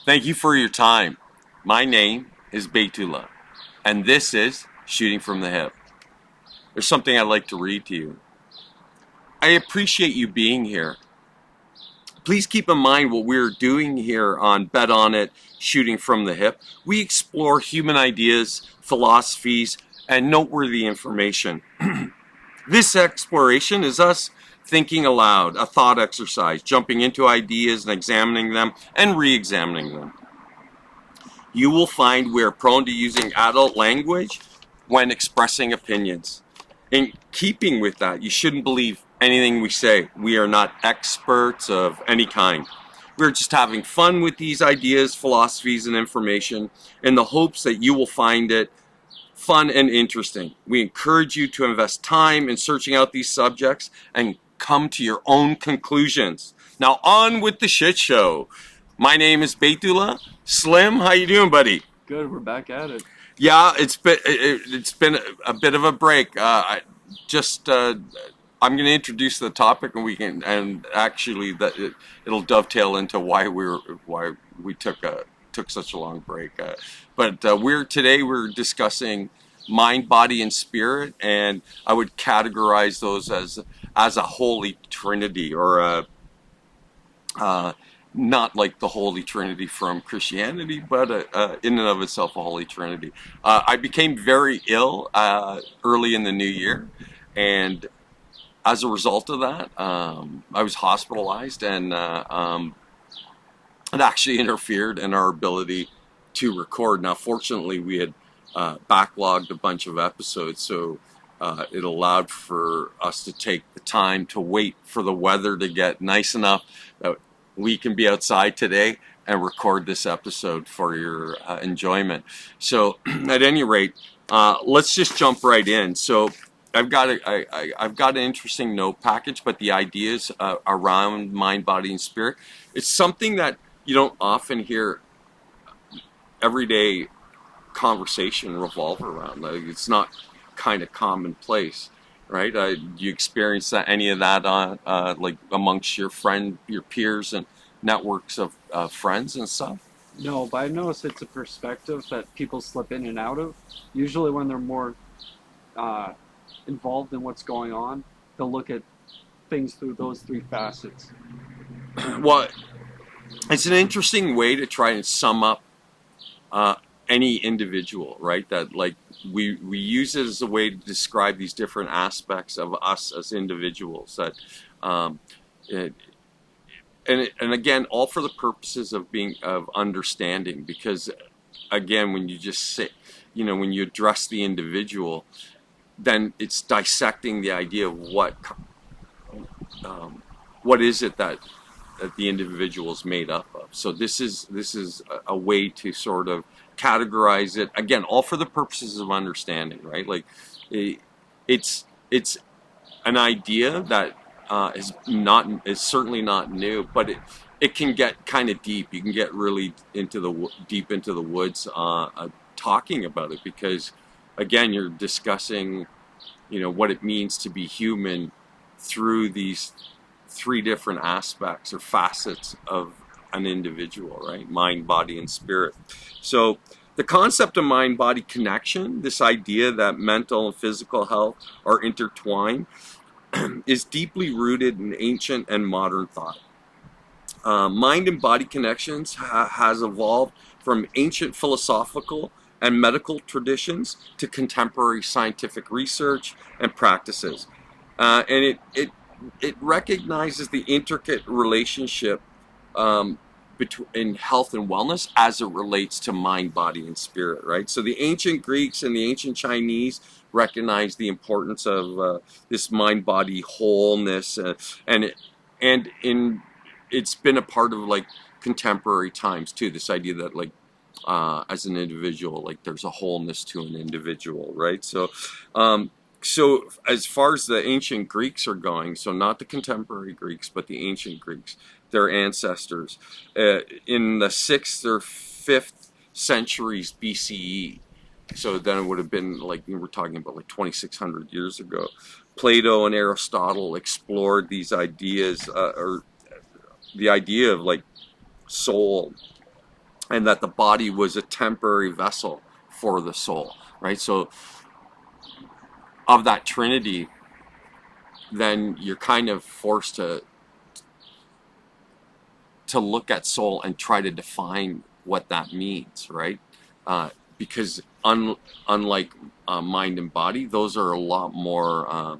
Thank you for your time. My name is Beitula, and this is Shooting from the Hip. There's something I'd like to read to you. I appreciate you being here. Please keep in mind what we're doing here on Bet On It, Shooting from the Hip. We explore human ideas, philosophies, and noteworthy information. This exploration is us thinking aloud, a thought exercise, jumping into ideas and examining them and re-examining them. You will find we're prone to using adult language when expressing opinions. In keeping with that, you shouldn't believe anything we say. We are not experts of any kind. We're just having fun with these ideas, philosophies, and information in the hopes that you will find it fun and interesting. We encourage you to invest time in searching out these subjects and come to your own conclusions. Now on with the shit show. My name is Beitula. Slim, how you doing, buddy? Good, we're back at it. Yeah, it's been a bit of a break. I'm going to introduce the topic, and actually it'll dovetail into why we took such a long break. We're discussing mind, body, and spirit, and I would categorize those as a holy trinity, or not like the Holy Trinity from Christianity, but in and of itself a Holy Trinity. I became very ill early in the new year, and as a result of that, I was hospitalized, and it actually interfered in our ability to record. Now, fortunately, we had backlogged a bunch of episodes, so it allowed for us to take the time to wait for the weather to get nice enough that we can be outside today and record this episode for your enjoyment. So at any rate, let's just jump right in. So I've got an interesting note package, but the ideas around mind, body, and spirit, it's something that you don't often hear everyday conversation revolve around. Like, it's not kind of commonplace. Right? You experience any of that like amongst your peers and networks of friends and stuff? No, but I notice it's a perspective that people slip in and out of. Usually when they're more involved in what's going on, they'll look at things through those three facets. Well, it's an interesting way to try and sum up any individual, right? That like we use it as a way to describe these different aspects of us as individuals. That and again, all for the purposes of understanding. Because again, when you just say, when you address the individual, then it's dissecting the idea of what is it that the individual is made up of. So this is a way to sort of categorize it, again, all for the purposes of understanding, right? Like it's an idea that is certainly not new, but it can get kind of deep. You can get really deep into the woods talking about it, because again, you're discussing what it means to be human through these three different aspects or facets of an individual, right? Mind, body, and spirit. So the concept of mind-body connection, this idea that mental and physical health are intertwined, is deeply rooted in ancient and modern thought. Mind and body connections has evolved from ancient philosophical and medical traditions to contemporary scientific research and practices. And it recognizes the intricate relationship between health and wellness as it relates to mind, body, and spirit, right? So the ancient Greeks and the ancient Chinese recognized the importance of this mind-body wholeness, and it's been a part of like contemporary times too. This idea that like as an individual, like there's a wholeness to an individual, right? So as far as the ancient Greeks are going, so not the contemporary Greeks, but the ancient Greeks, their ancestors, in the 6th or 5th centuries BCE, so then it would have been like, we're talking about like 2,600 years ago, Plato and Aristotle explored these ideas, or the idea of like soul and that the body was a temporary vessel for the soul, right? So of that Trinity, then you're kind of forced to look at soul and try to define what that means, right? Because unlike mind and body, those are a lot more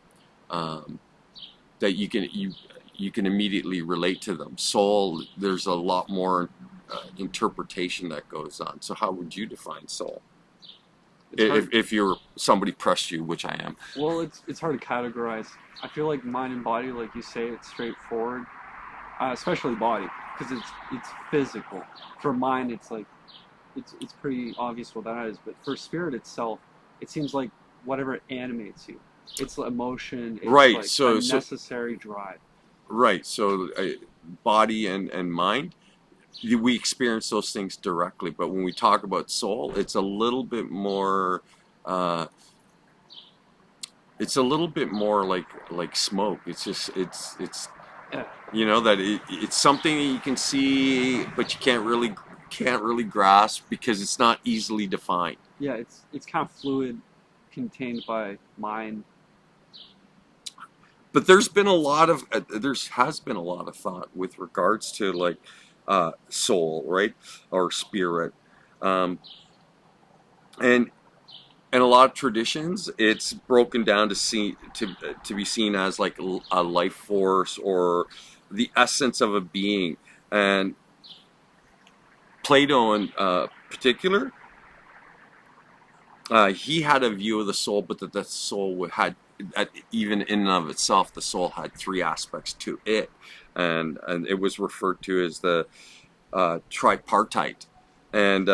that you can immediately relate to them. Soul, there's a lot more interpretation that goes on. So how would you define soul? If you're somebody pressed you, which I am. Well, it's hard to categorize. I feel like mind and body, like you say, it's straightforward, especially body, because it's physical. For mind, it's like it's pretty obvious what that is. But for spirit itself, it seems like whatever animates you. It's emotion. It's Right. like So a necessary drive. right. So body and mind, we experience those things directly. But when we talk about soul, it's a little bit more. It's a little bit more like smoke. It's just it's Yeah, that it's something that you can see, but you can't really grasp because it's not easily defined. yeah. It's kind of fluid, contained by mind. But there's been a lot of there has been a lot of thought with regards to like soul, right, or spirit, um, and in a lot of traditions, it's broken down to be seen as like a life force or the essence of a being. And Plato, in particular, he had a view of the soul, but that the soul had, even in and of itself, the soul had three aspects to it, and it was referred to as the tripartite. And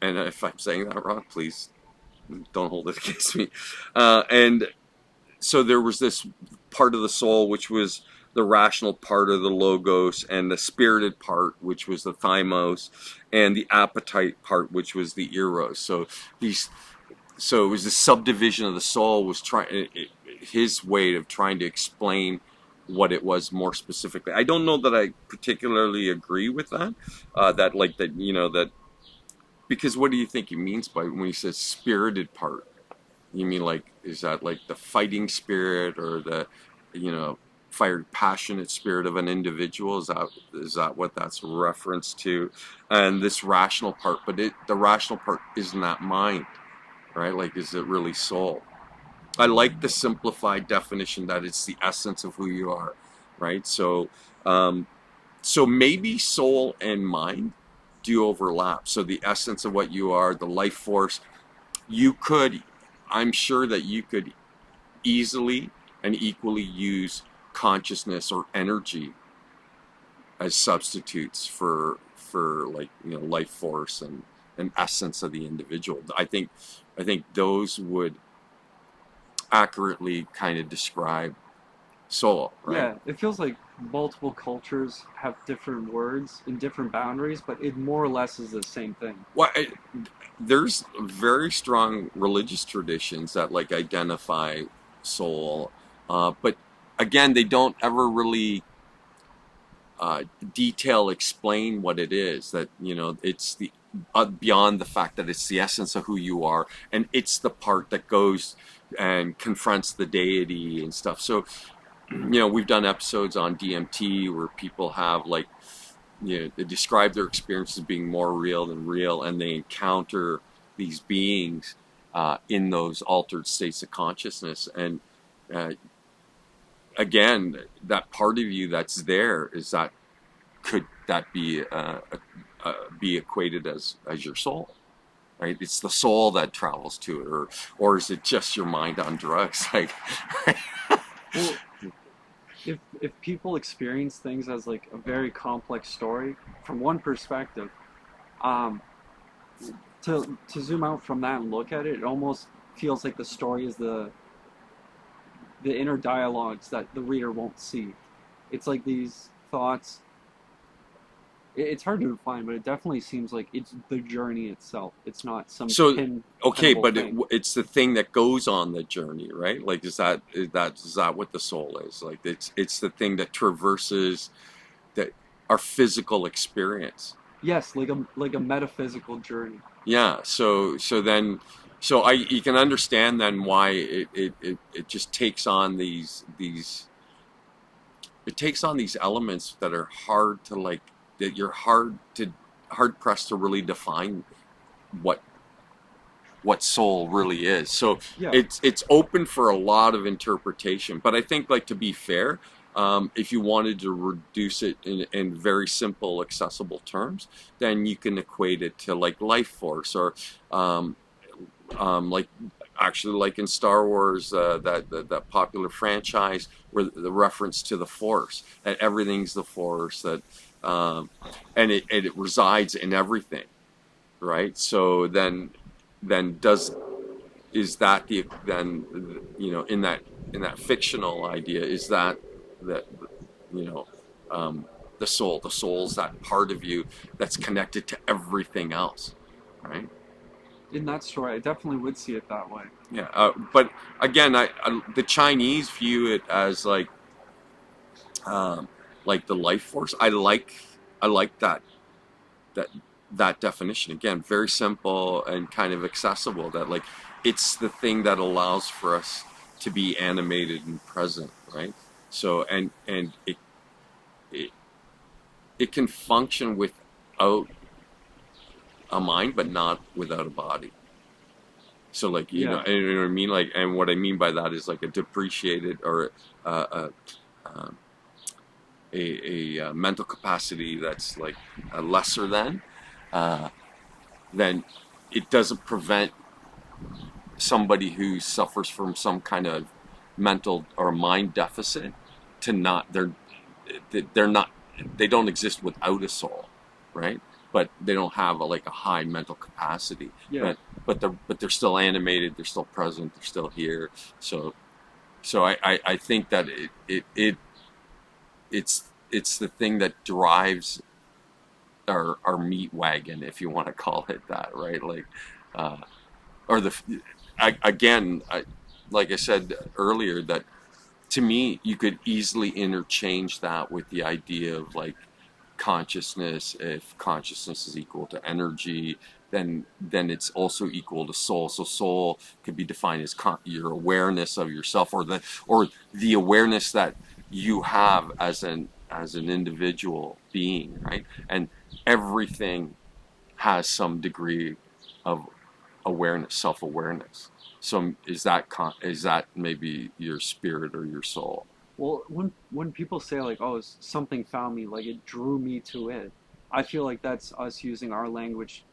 if I'm saying that wrong, please don't hold it against me. And so there was this part of the soul which was the rational part of the logos, and the spirited part which was the thymos, and the appetite part which was the eros. So it was the subdivision of the soul was his way of trying to explain what it was more specifically. I don't know that I particularly agree with that. That because what do you think he means by when he says spirited part? You mean like, is that like the fighting spirit or the, you know, fiery passionate spirit of an individual? Is that what that's a reference to? And this rational part, but the rational part isn't that mind, right? Like, is it really soul? I like the simplified definition that it's the essence of who you are, right? Um, so maybe soul and mind do overlap. So the essence of what you are, the life force, you could, I'm sure that you could easily and equally use consciousness or energy as substitutes for like, life force and essence of the individual. I think those would accurately kind of describe soul, right? Yeah, it feels like multiple cultures have different words and different boundaries, but it more or less is the same thing. Well, there's very strong religious traditions that like identify soul, but again, they don't ever really detail explain what it is. That it's the beyond the fact that it's the essence of who you are, and it's the part that goes and confronts the deity and stuff. So we've done episodes on DMT where people have like, they describe their experiences as being more real than real, and they encounter these beings in those altered states of consciousness. And again, that part of you that's there, could that be equated as your soul? Right? It's the soul that travels to it, or is it just your mind on drugs? Like, Well, if people experience things as like a very complex story from one perspective, um, to zoom out from that and look at it, it almost feels like the story is the inner dialogues that the reader won't see. It's like these thoughts. It's hard to define, but it definitely seems like it's the journey itself. It's not some so okay, pinnable but thing. it's the thing that goes on the journey, right? Like, is that what the soul is? Like, it's the thing that traverses that our physical experience. Yes, like a metaphysical journey. Yeah. So I you can understand then why it just takes on these it takes on these elements that are hard to like that you're hard pressed to really define what soul really is. So Yeah, it's open for a lot of interpretation. But I think, like, to be fair, if you wanted to reduce it in very simple, accessible terms, then you can equate it to like life force or um, like actually like in Star Wars, that popular franchise where the reference to the Force, that everything's the Force, that and it resides in everything, right? So then does is that the then in that fictional idea, is that you know um, the soul's that part of you that's connected to everything else, right? in that story, I definitely would see it that way. Yeah, but again, the Chinese view it as um, like the life force. I like that that definition. Again, very simple and kind of accessible. That, like, it's the thing that allows for us to be animated and present, right? So and it it can function without a mind, but not without a body. So, like, Yeah, you know what I mean? Like, and what I mean by that is like a depreciated or uh, a, a mental capacity that's like a lesser than, uh, then it doesn't prevent somebody who suffers from some kind of mental or mind deficit to not they're not they don't exist without a soul, right? But they don't have like a high mental capacity, yeah. but they're still animated, they're still present, they're still here. So I think that it's the thing that drives our meat wagon, if you want to call it that, right? Like, uh, or again, like I said earlier, that to me you could easily interchange that with the idea of like consciousness. If consciousness is equal to energy, then it's also equal to soul. So soul could be defined as your awareness of yourself, or the awareness that you have as an individual being, right? And everything has some degree of awareness, self-awareness. So is that maybe your spirit or your soul? Well, when people say like, "Oh, something found me," like it drew me to it, I feel like that's us using our language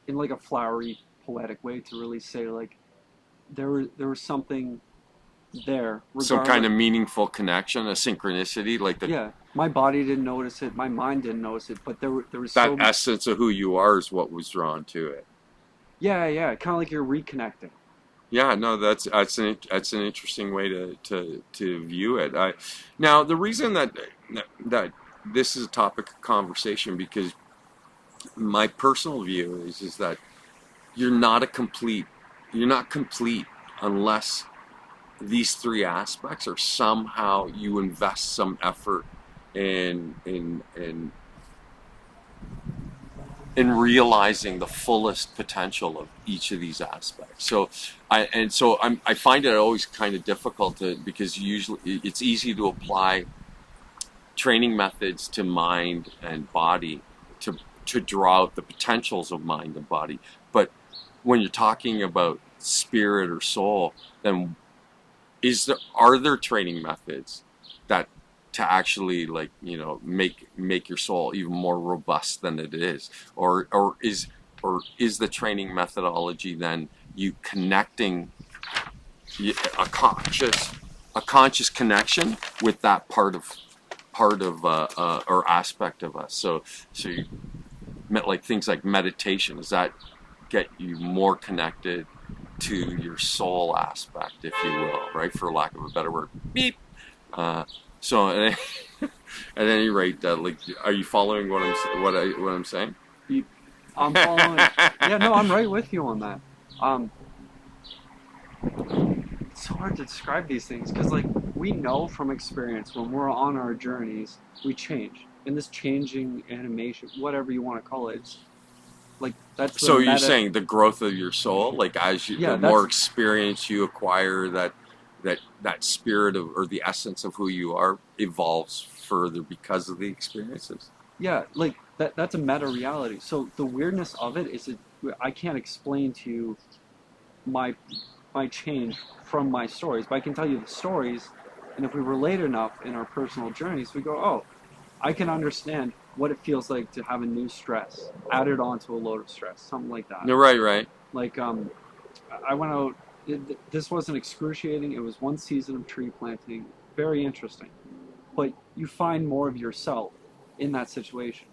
in like a flowery, poetic way to really say like there was something there, Some kind regardless. of meaningful connection, a synchronicity, like Yeah, my body didn't notice it, my mind didn't notice it, but there was that so essence of who you are is what was drawn to it. yeah, yeah, kind of like you're reconnecting. Yeah, no, that's an interesting way to view it. Now the reason that this is a topic of conversation, because my personal view is that you're not a complete you're not complete unless these three aspects are somehow you invest some effort in in realizing the fullest potential of each of these aspects. I find it always kind of difficult because usually it's easy to apply training methods to mind and body to draw out the potentials of mind and body. But when you're talking about spirit or soul, then are there training methods that to actually, like, make your soul even more robust than it is, or is the training methodology then you connecting a conscious connection with that part of or aspect of us? So you like things like meditation, does that get you more connected to your soul aspect, if you will, right? For lack of a better word, beep. Uh, so at any rate, like, are you following what I'm saying? You, I'm following. Yeah, no, I'm right with you on that. Um, it's so hard to describe these things because like we know from experience when we're on our journeys, we change. in this changing animation, whatever you want to call it, it's like that's the So you're meta. saying the growth of your soul, like as you, the Yeah, more that's experience you acquire, that spirit of or the essence of who you are evolves further because of the experiences. yeah, like that's a meta reality. So the weirdness of it is I can't explain to you my my change from my stories, but I can tell you the stories, and if we relate enough in our personal journeys, we go, oh, I can understand what it feels like to have a new stress added onto a load of stress, something like that. No, right, right. Like I went out. This wasn't excruciating. It was one season of tree planting, very interesting. But you find more of yourself in that situation,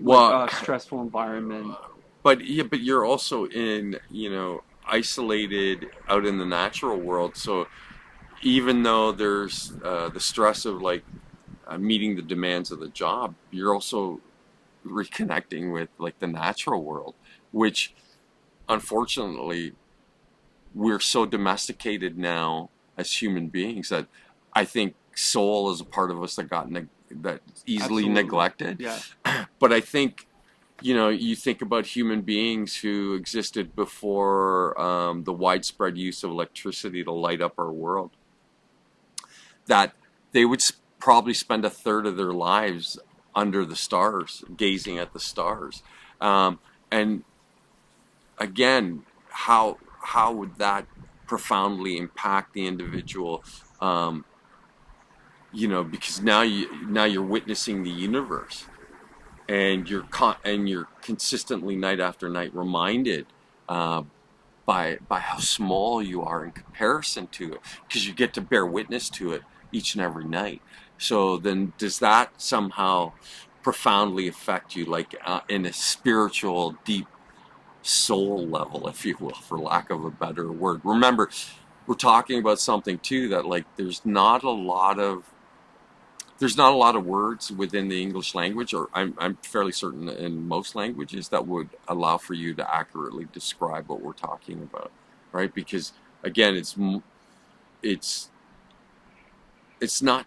like Well, a stressful environment. but yeah, but you're also in, isolated out in the natural world. So even though there's the stress of like meeting the demands of the job, you're also reconnecting with like the natural world, which unfortunately we're so domesticated now as human beings that I think soul is a part of us that that easily Absolutely, neglected. yeah, But I think you think about human beings who existed before the widespread use of electricity to light up our world, that they would probably spend a third of their lives under the stars, gazing at the stars. And again, how would that profoundly impact the individual? Um, because now you're witnessing the universe, and you're consistently night after night reminded uh, by how small you are in comparison to it, because you get to bear witness to it each and every night. So then, does that somehow profoundly affect you, like in a spiritual, deep soul level, if you will, for lack of a better word? Remember, we're talking about something too that like there's not a lot of words within the English language, or I'm fairly certain in most languages, that would allow for you to accurately describe what we're talking about, right? Because again, it's it's not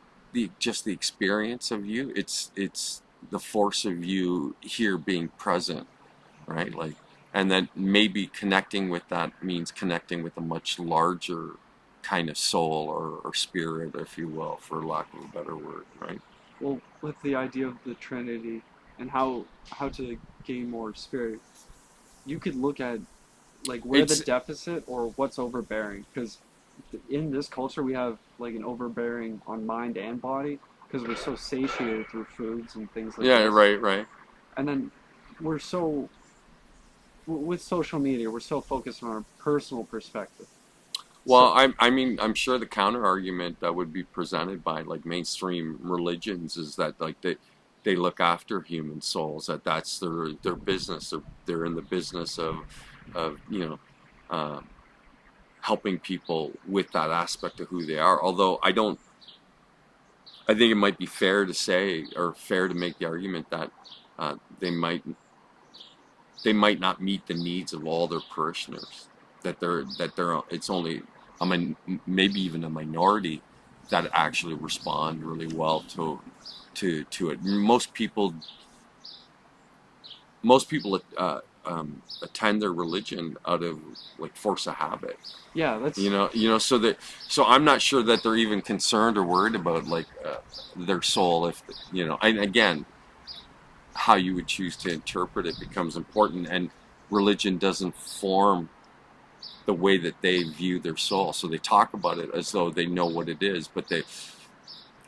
just the experience of you; it's the force of you here being present, right? Like, and then maybe connecting with that means connecting with a much larger kind of soul or spirit, if you will, for lack of a better word, right? well, with the idea of the Trinity and how to gain more spirit, you could look at like where the It's deficit or what's overbearing, because in this culture we have like an overbearing on mind and body because we're so satiated through foods and things like Yeah, this, right, right. and then we're so with social media we're so focused on our personal perspective. So Well, I mean, I'm sure the counter argument that would be presented by like mainstream religions is that like they look after human souls, that that's their business. They're in the business of uh, helping people with that aspect of who they are. Although I think it might be fair to say, or fair to make the argument that uh, they might they might not meet the needs of all their parishioners. That they're it's only maybe even a minority that actually respond really well to it. Most people attend their religion out of like force of habit. yeah, that's So I'm not sure that they're even concerned or worried about like their soul. If and again, how you would choose to interpret it becomes important, and religion doesn't form the way that they view their soul. So they talk about it as though they know what it is, but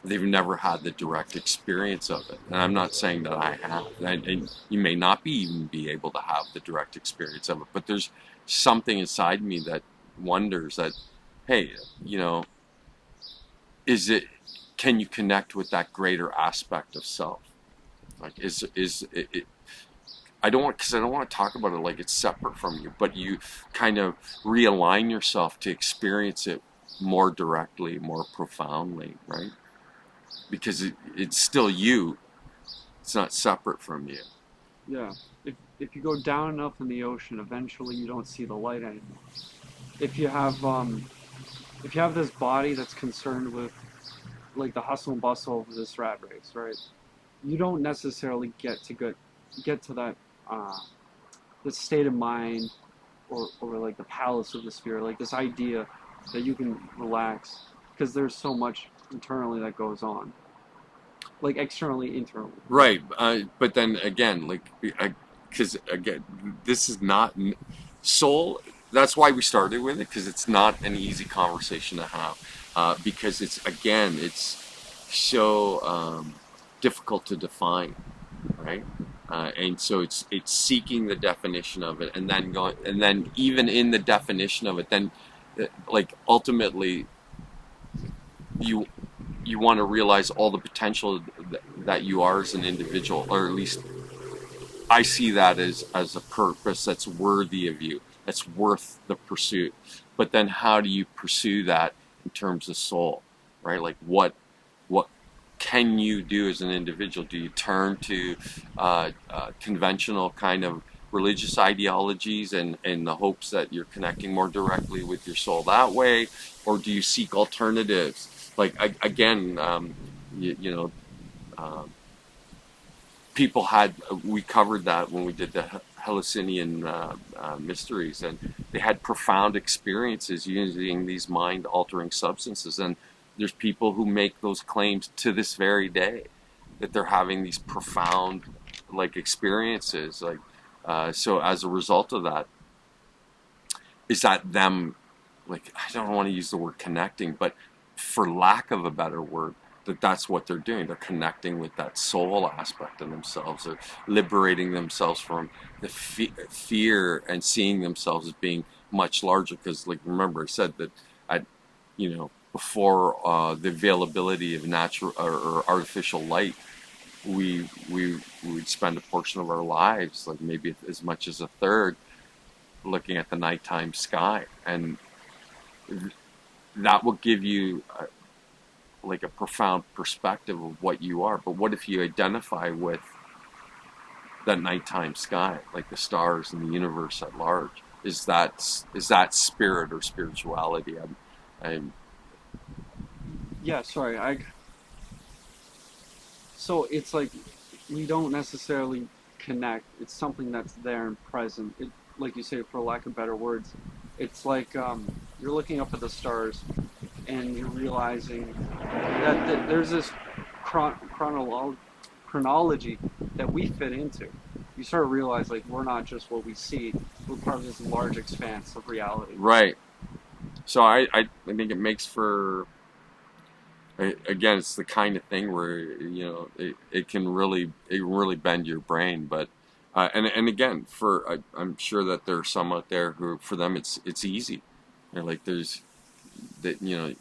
they've never had the direct experience of it. And I'm not saying that I have, and you may not even be able to have the direct experience of it, but there's something inside me that wonders that, hey, you know, is it? Can you connect with that greater aspect of self? Like, is it, because I don't want to talk about it like it's separate from you, but you kind of realign yourself to experience it more directly, more profoundly, right? Because it's still you. It's not separate from you. yeah. If you go down enough in the ocean, eventually you don't see the light anymore. If you have if you have this body that's concerned with like the hustle and bustle of this rat race, right? you don't necessarily get to that the state of mind, or like the palace of the spirit, like this idea that you can relax, because there's so much internally that goes on, like externally, internally. Right, but then again, like, because again, this is not soul. That's why we started with it, because it's not an easy conversation to have, because it's so difficult to define, right? And so it's seeking the definition of it, and then going, and then even in the definition of it, then like ultimately you you want to realize all the potential that you are as an individual, or at least I see that as a purpose that's worthy of you, that's worth the pursuit. But then how do you pursue that in terms of soul, right? Like what can you do as an individual? Do you turn to conventional kind of religious ideologies and in the hopes that you're connecting more directly with your soul that way, or do you seek alternatives? Like again, you know, um, people had we covered that when we did the Hallucinian mysteries, and they had profound experiences using these mind-altering substances. And there's people who make those claims to this very day that they're having these profound like experiences. Like so, as a result of that, is that them? Like I don't want to use the word connecting, but for lack of a better word, that's what they're doing. They're connecting with that soul aspect of themselves. They're liberating themselves from the fear and seeing themselves as being much larger. Because, like, remember, I said that before the availability of natural or artificial light, we would spend a portion of our lives, like maybe as much as a third, looking at the nighttime sky, and that will give you like a profound perspective of what you are. But what if you identify with that nighttime sky, like the stars and the universe at large? Is that spirit or spirituality? I'm Yeah, sorry. So it's like we don't necessarily connect. It's something that's there and present. It, like you say, for lack of better words, it's like you're looking up at the stars and you're realizing that there's this chronology that we fit into. You sort of realize like we're not just what we see. We're part of this large expanse of reality. right. So I think it makes for, again, it's the kind of thing where it can really bend your brain. But and again, I'm sure that there are some out there who for them it's easy. They're like there's that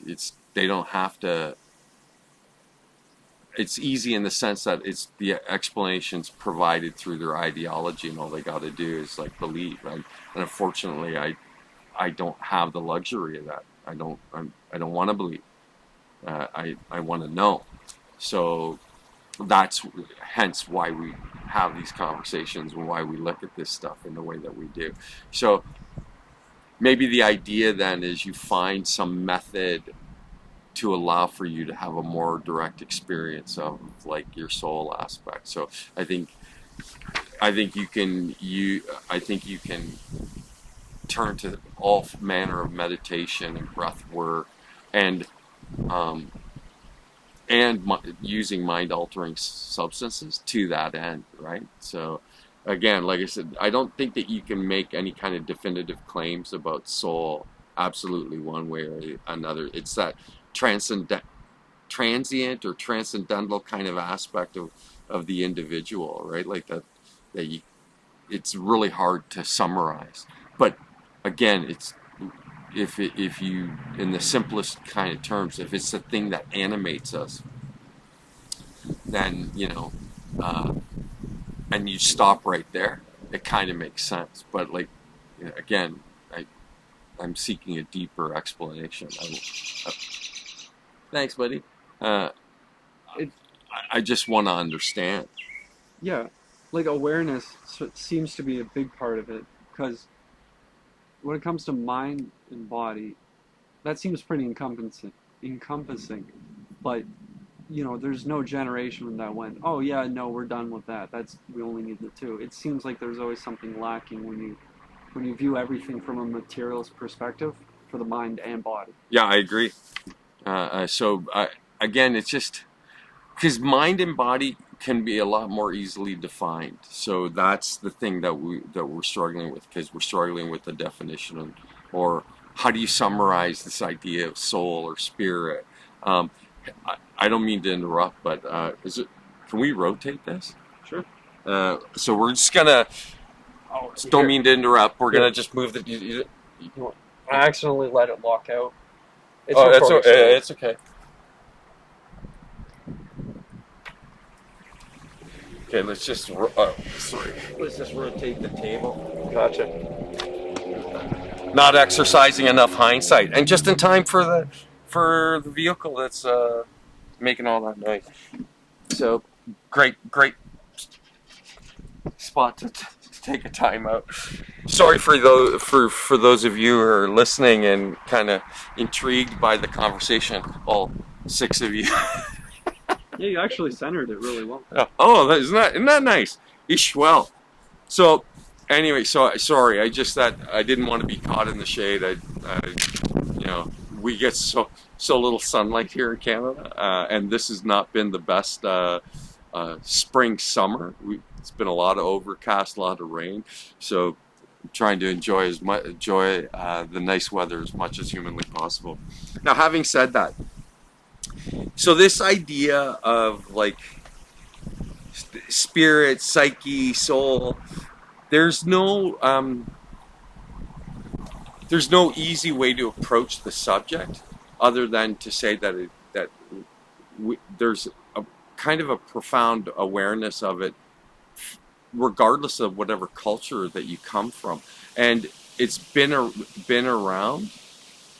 it's they don't have to. It's easy in the sense that it's the explanations provided through their ideology, and all they got to do is like believe. Right? And unfortunately, I don't have the luxury of that. I don't want to believe. I want to know. So that's hence why we have these conversations and why we look at this stuff in the way that we do. So maybe the idea then is you find some method to allow for you to have a more direct experience of like your soul aspect. So I think you can turn to all manner of meditation and breath work and um, using mind-altering substances to that end, right? So, again, like I said, I don't think that you can make any kind of definitive claims about soul absolutely one way or another. It's that transient or transcendental kind of aspect of the individual, right? Like that you, it's really hard to summarize. But again, it's if you, in the simplest kind of terms, if it's the thing that animates us, then uh, and you stop right there, it kind of makes sense. But like again, I'm seeking a deeper explanation. Thanks, buddy. Uh, It I just want to understand. Yeah, like awareness seems to be a big part of it, because when it comes to mind and body, that seems pretty encompassing. But there's no generation that went, oh yeah, no, we're done with that. We only need the two. It seems like there's always something lacking when you view everything from a materialist perspective for the mind and body. Yeah, I agree. Again, it's just because mind and body can be a lot more easily defined. So that's the thing that we're struggling with, because we're struggling with the definition of, or how do you summarize this idea of soul or spirit? Um, I don't mean to interrupt, but can we rotate this? Sure. So we're just gonna. Oh, Don't mean to interrupt. We're Here. gonna just move the. I accidentally let it lock out. It's Oh, recording, so it's okay. Okay, let's just let's just rotate the table. Gotcha. Not exercising enough hindsight, and just in time for the vehicle that's making all that noise. So great spot to take a time out. Sorry for those of you who are listening and kind of intrigued by the conversation. All 6 of you. Yeah, you actually centered it really well. Oh, isn't that nice? Ish, well. So, anyway, sorry. I didn't want to be caught in the shade. We get so little sunlight here in Canada, and this has not been the best spring summer. It's been a lot of overcast, a lot of rain. So, I'm trying to enjoy the nice weather as much as humanly possible. Now, having said that, so this idea of like spirit, psyche, soul, there's no easy way to approach the subject other than to say that there's a kind of a profound awareness of it, regardless of whatever culture that you come from, and it's been around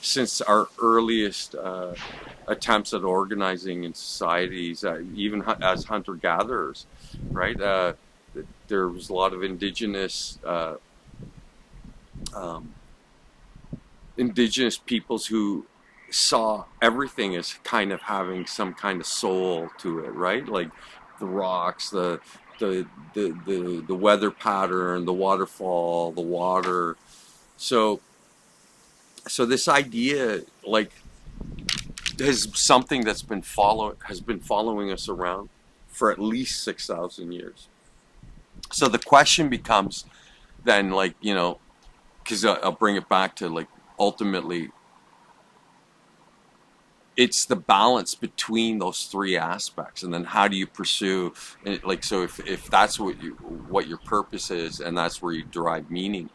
since our earliest attempts at organizing in societies, even as hunter-gatherers, right? There was a lot of indigenous peoples who saw everything as kind of having some kind of soul to it, right? Like the rocks, the weather pattern, the waterfall, the water. So this idea, like, is something that's has been following us around for at least 6,000 years. So the question becomes then, like, because I'll bring it back to, like, ultimately, it's the balance between those 3 aspects, and then how do you pursue, like, so if that's what your purpose is, and that's where you derive meaning,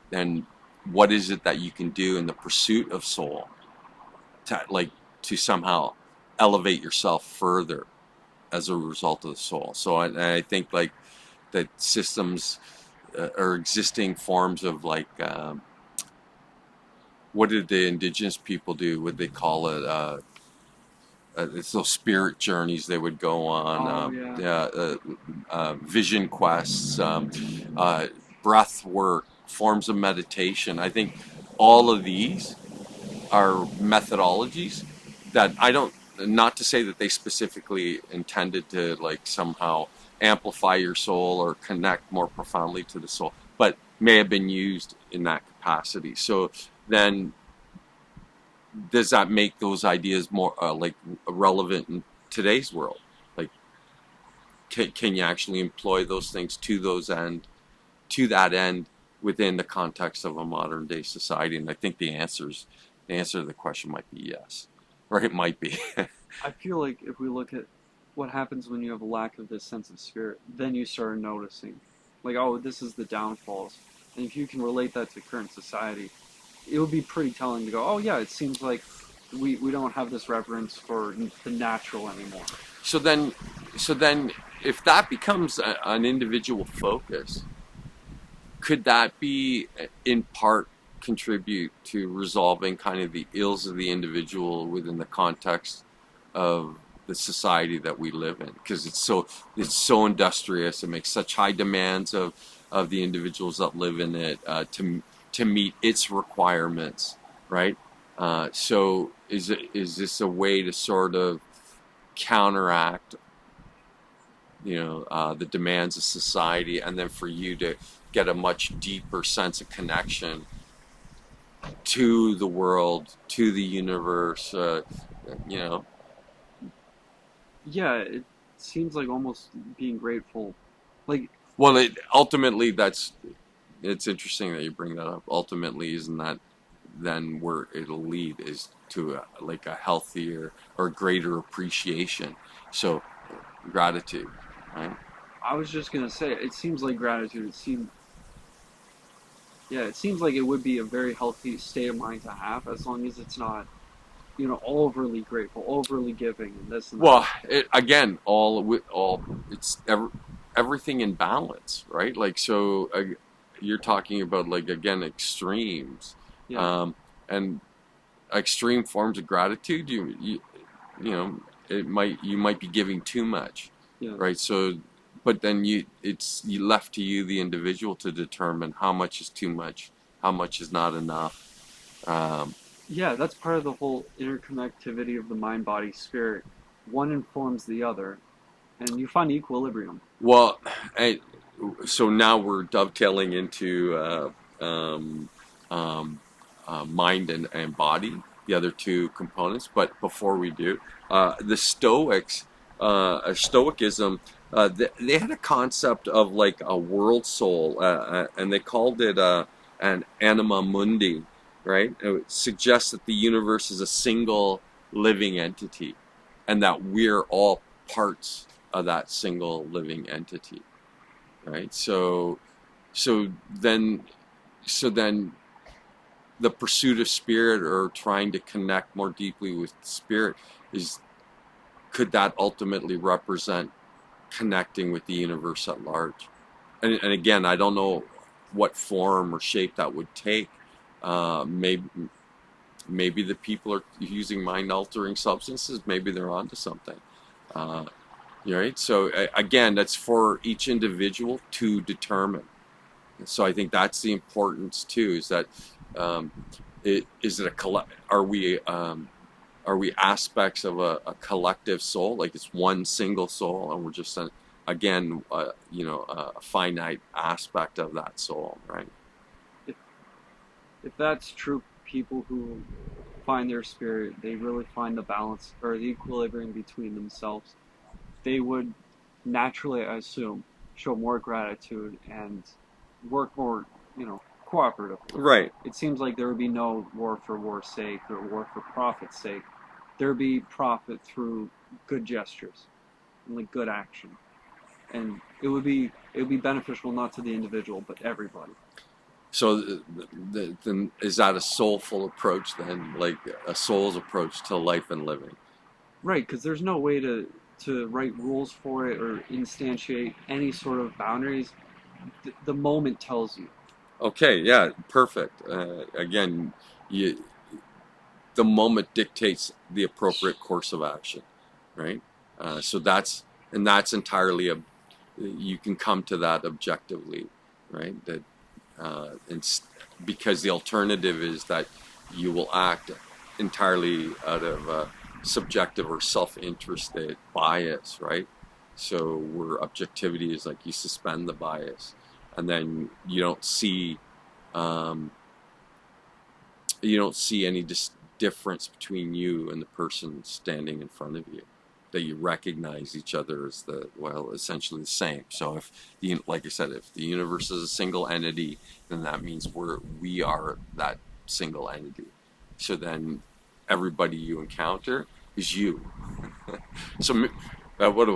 then what is it that you can do in the pursuit of soul to somehow elevate yourself further as a result of the soul? So I think, like, that systems or existing forms of, like, what did the indigenous people do? What they call it? It's those spirit journeys they would go on. Vision quests, breath work, forms of meditation. I think all of these are methodologies that not to say that they specifically intended to, like, somehow amplify your soul or connect more profoundly to the soul, but may have been used in that capacity. So then, does that make those ideas more relevant in today's world? Like, can you actually employ those things to that end within the context of a modern day society? And I think the answer to the question might be yes, or it might be. I feel like if we look at what happens when you have a lack of this sense of spirit, then you start noticing, like, oh, this is the downfalls. And if you can relate that to current society, it would be pretty telling to go, oh yeah, it seems like we don't have this reverence for the natural anymore. So then, if that becomes an individual focus, could that be in part contribute to resolving kind of the ills of the individual within the context of the society that we live in? Because it's so industrious, it makes such high demands of the individuals that live in it to meet its requirements, right? So is this a way to sort of counteract, the demands of society, and then for you to get a much deeper sense of connection to the world, to the universe. You know, Yeah, it seems like almost being grateful. Like, well, ultimately it's interesting that you bring that up. Ultimately, isn't that then where it'll lead is to like a healthier or greater appreciation. So gratitude, right? I was just gonna say, it seems like gratitude. Yeah, it seems like it would be a very healthy state of mind to have, as long as it's not, overly grateful, overly giving, and this and that. Well, again, all it's everything in balance, right? Like so, you're talking about like again extremes, Yeah, um, and extreme forms of gratitude. You know you might be giving too much, yeah, right? So, but then you left to you the individual to determine how much is too much, how much is not enough. yeah. That's part of the whole interconnectivity of the mind, body, spirit. One informs the other, and you find equilibrium. Well, I, so now we're dovetailing into um, um, mind and body, the other two components. But before we do, the Stoics, Stoicism, they had a concept of like a world soul, and they called it an anima mundi, right? It suggests that the universe is a single living entity, and that we're all parts of that single living entity, right? So then so then the pursuit of spirit or trying to connect more deeply with spirit is could that ultimately represent connecting with the universe at large? And again, I don't know what form or shape that would take. Maybe the people are using mind altering substances. Maybe they're onto something. Uh, right. So again, that's for each individual to determine. So I think that's the importance too. Is that um, is it a are we aspects of a collective soul? Like it's one single soul, and we're just again, a finite aspect of that soul, right? If if that's true, people who find their spirit, they really find the balance or the equilibrium between themselves. They would naturally, I assume, show more gratitude and work more, cooperatively. Right. It seems like there would be no war for war's sake or war for profit's sake. There would be profit through good gestures and like good action, and it would be beneficial not to the individual but everybody. So then is that a soulful approach then, like a soul's approach to life and living? Right, because there's no way to write rules for it or instantiate any sort of boundaries. The moment tells you. Okay, yeah, perfect. Again, you, the moment dictates the appropriate course of action, right? So that's entirely you can come to that objectively, right? That it's because the alternative is that you will act entirely out of subjective or self-interested bias, right? So where objectivity is like you suspend the bias, and then um, you don't see any difference between you and the person standing in front of you. That you recognize each other as essentially the same. So if like I said, if the universe is a single entity, then that means we are that single entity. So then everybody you encounter is you. So what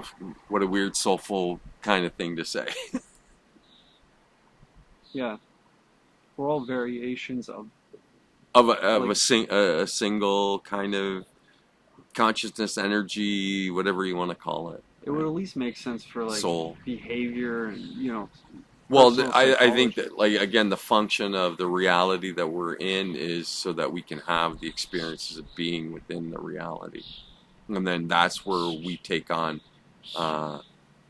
a weird soulful kind of thing to say. Yeah, we're all variations of of like a single kind of consciousness, energy, whatever you want to call it, it would right? at least make sense for like Soul. behavior and Well, personal I think psychology. that like again, the function of the reality that we're in is so that we can have the experiences of being within the reality, and then that's where we take on uh,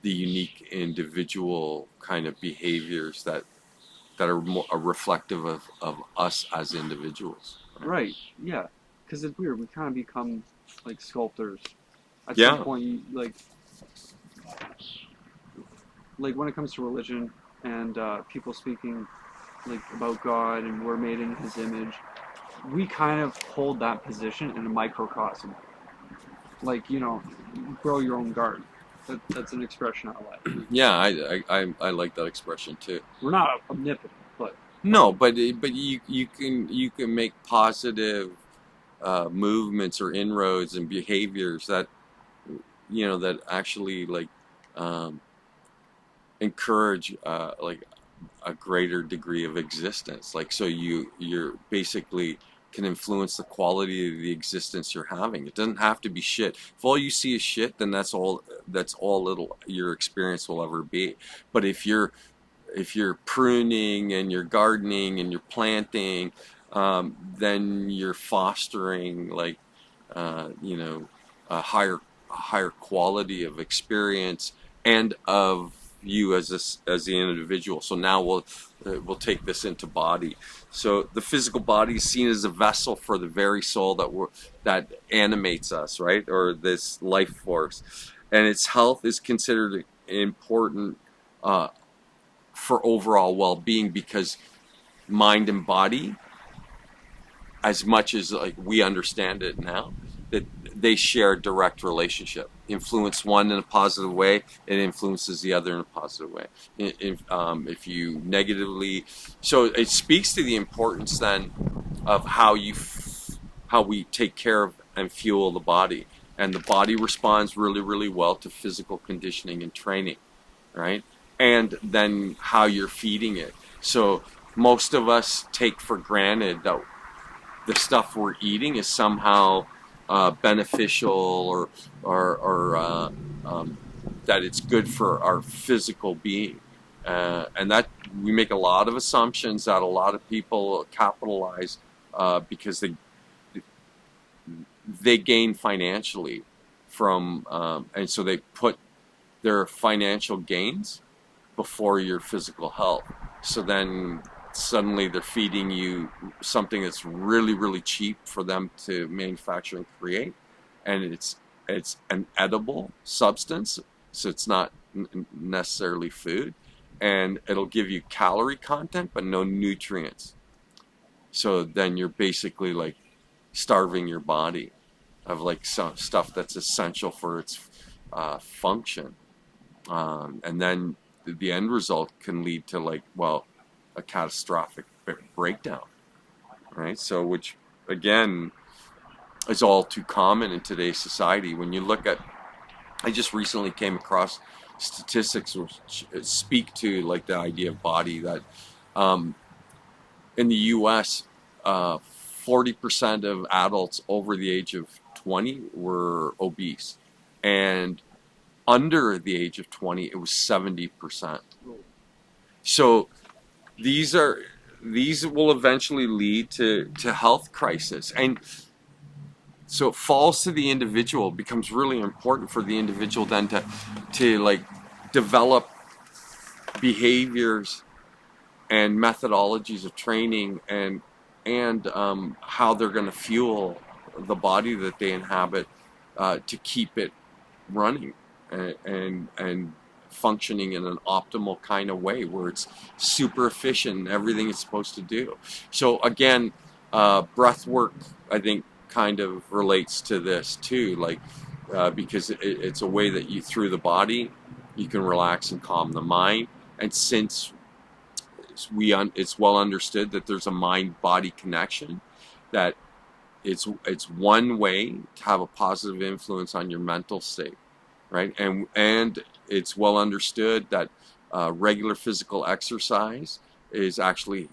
the unique individual kind of behaviors that are more reflective of us as individuals. Right? Right, yeah, because it's weird. We kind of become like sculptors. At some Yeah. point, like when it comes to religion and people speaking like about God and we're made in His image, we kind of hold that position in a microcosm. Like grow your own garden. That's an expression I like. Yeah, I like that expression too. We're not omnipotent, but No, but you can make positive movements or inroads and behaviors that that actually like um, encourage like a greater degree of existence. Like so you're basically can influence the quality of the existence you're having. It doesn't have to be shit. If all you see is shit, then that's all little your experience will ever be. But if you're pruning and you're gardening and you're planting, then you're fostering like a higher quality of experience and of you as the individual. So now we'll take this into body. So the physical body is seen as a vessel for the very soul that animates us, right? Or this life force, and its health is considered important for overall well-being because mind and body, as much as like we understand it now, that they share a direct relationship. Influence one in a positive way, it influences the other in a positive way. If you negatively, so it speaks to the importance then of how we take care of and fuel the body, and the body responds really, really well to physical conditioning and training, right? And then how you're feeding it. So most of us take for granted that the stuff we're eating is somehow beneficial or that it's good for our physical being. And that we make a lot of assumptions that a lot of people capitalize because they gain financially from, and so they put their financial gains before your physical health. So then suddenly they're feeding you something that's really, really cheap for them to manufacture and create, and it's an edible substance, so it's not necessarily food, and it'll give you calorie content but no nutrients. So then you're basically like starving your body of like some stuff that's essential for its function, and then the end result can lead to like, well, a catastrophic breakdown, right? So, which again is all too common in today's society. When you look at, I just recently came across statistics which speak to like the idea of body that in the U.S., 40% of adults over the age of 20 were obese, and under the age of 20, it was 70%. So these will eventually lead to health crisis, and so it falls to the individual. It becomes really important for the individual then to like develop behaviors and methodologies of training and how they're going to fuel the body that they inhabit to keep it running and functioning in an optimal kind of way where it's super efficient in everything it's supposed to do. So again, breath work, I think, kind of relates to this too, like because it's a way that you, through the body, you can relax and calm the mind. And since it's well understood that there's a mind-body connection, that it's one way to have a positive influence on your mental state, right? And it's well understood that regular physical exercise is actually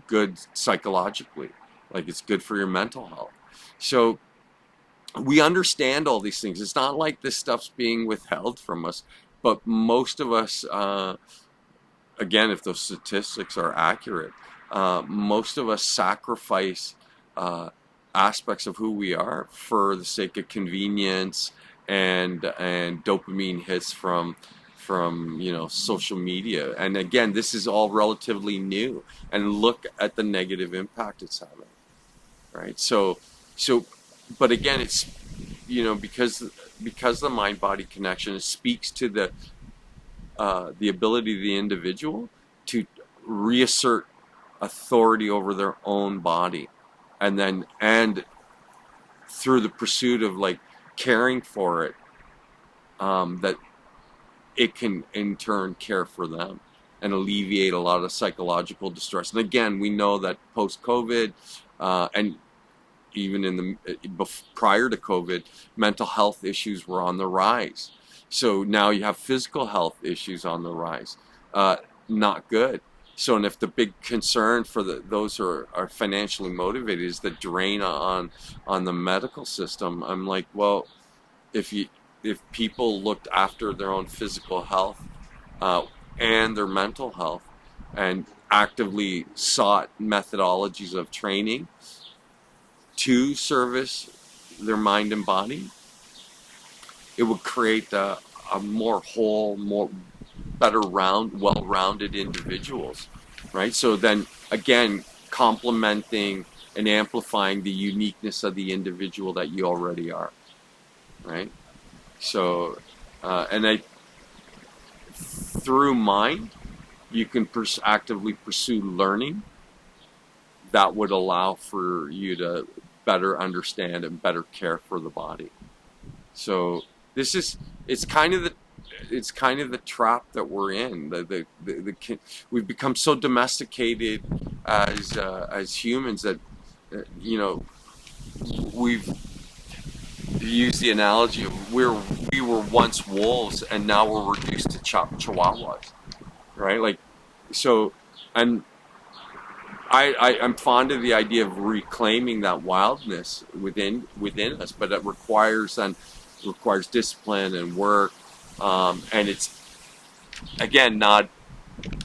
good psychologically, like it's good for your mental health. So we understand all these things. It's not like this stuff's being withheld from us, but most of us, again, if those statistics are accurate, most of us sacrifice aspects of who we are for the sake of convenience and dopamine hits from social media. And again, this is all relatively new, and look at the negative impact it's having, right? So but again, because the mind body connection, it speaks to the ability of the individual to reassert authority over their own body, and through the pursuit of like caring for it, that it can in turn care for them and alleviate a lot of psychological distress. And again, we know that post COVID, and even prior to COVID, mental health issues were on the rise. So now you have physical health issues on the rise. Not good. So, and if the big concern for those who are financially motivated is the drain on the medical system, I'm like, well, if people looked after their own physical health, and their mental health, and actively sought methodologies of training to service their mind and body, it would create a more whole, well-rounded individuals, right? So then again, complementing and amplifying the uniqueness of the individual that you already are, right? So, through mind, you can actively pursue learning that would allow for you to better understand and better care for the body. So it's kind of the trap that we're in. We've become so domesticated as humans that we've used the analogy of we were once wolves and now we're reduced to chihuahuas, right? Like, so, and I'm fond of the idea of reclaiming that wildness within us, but it requires discipline and work, and it's again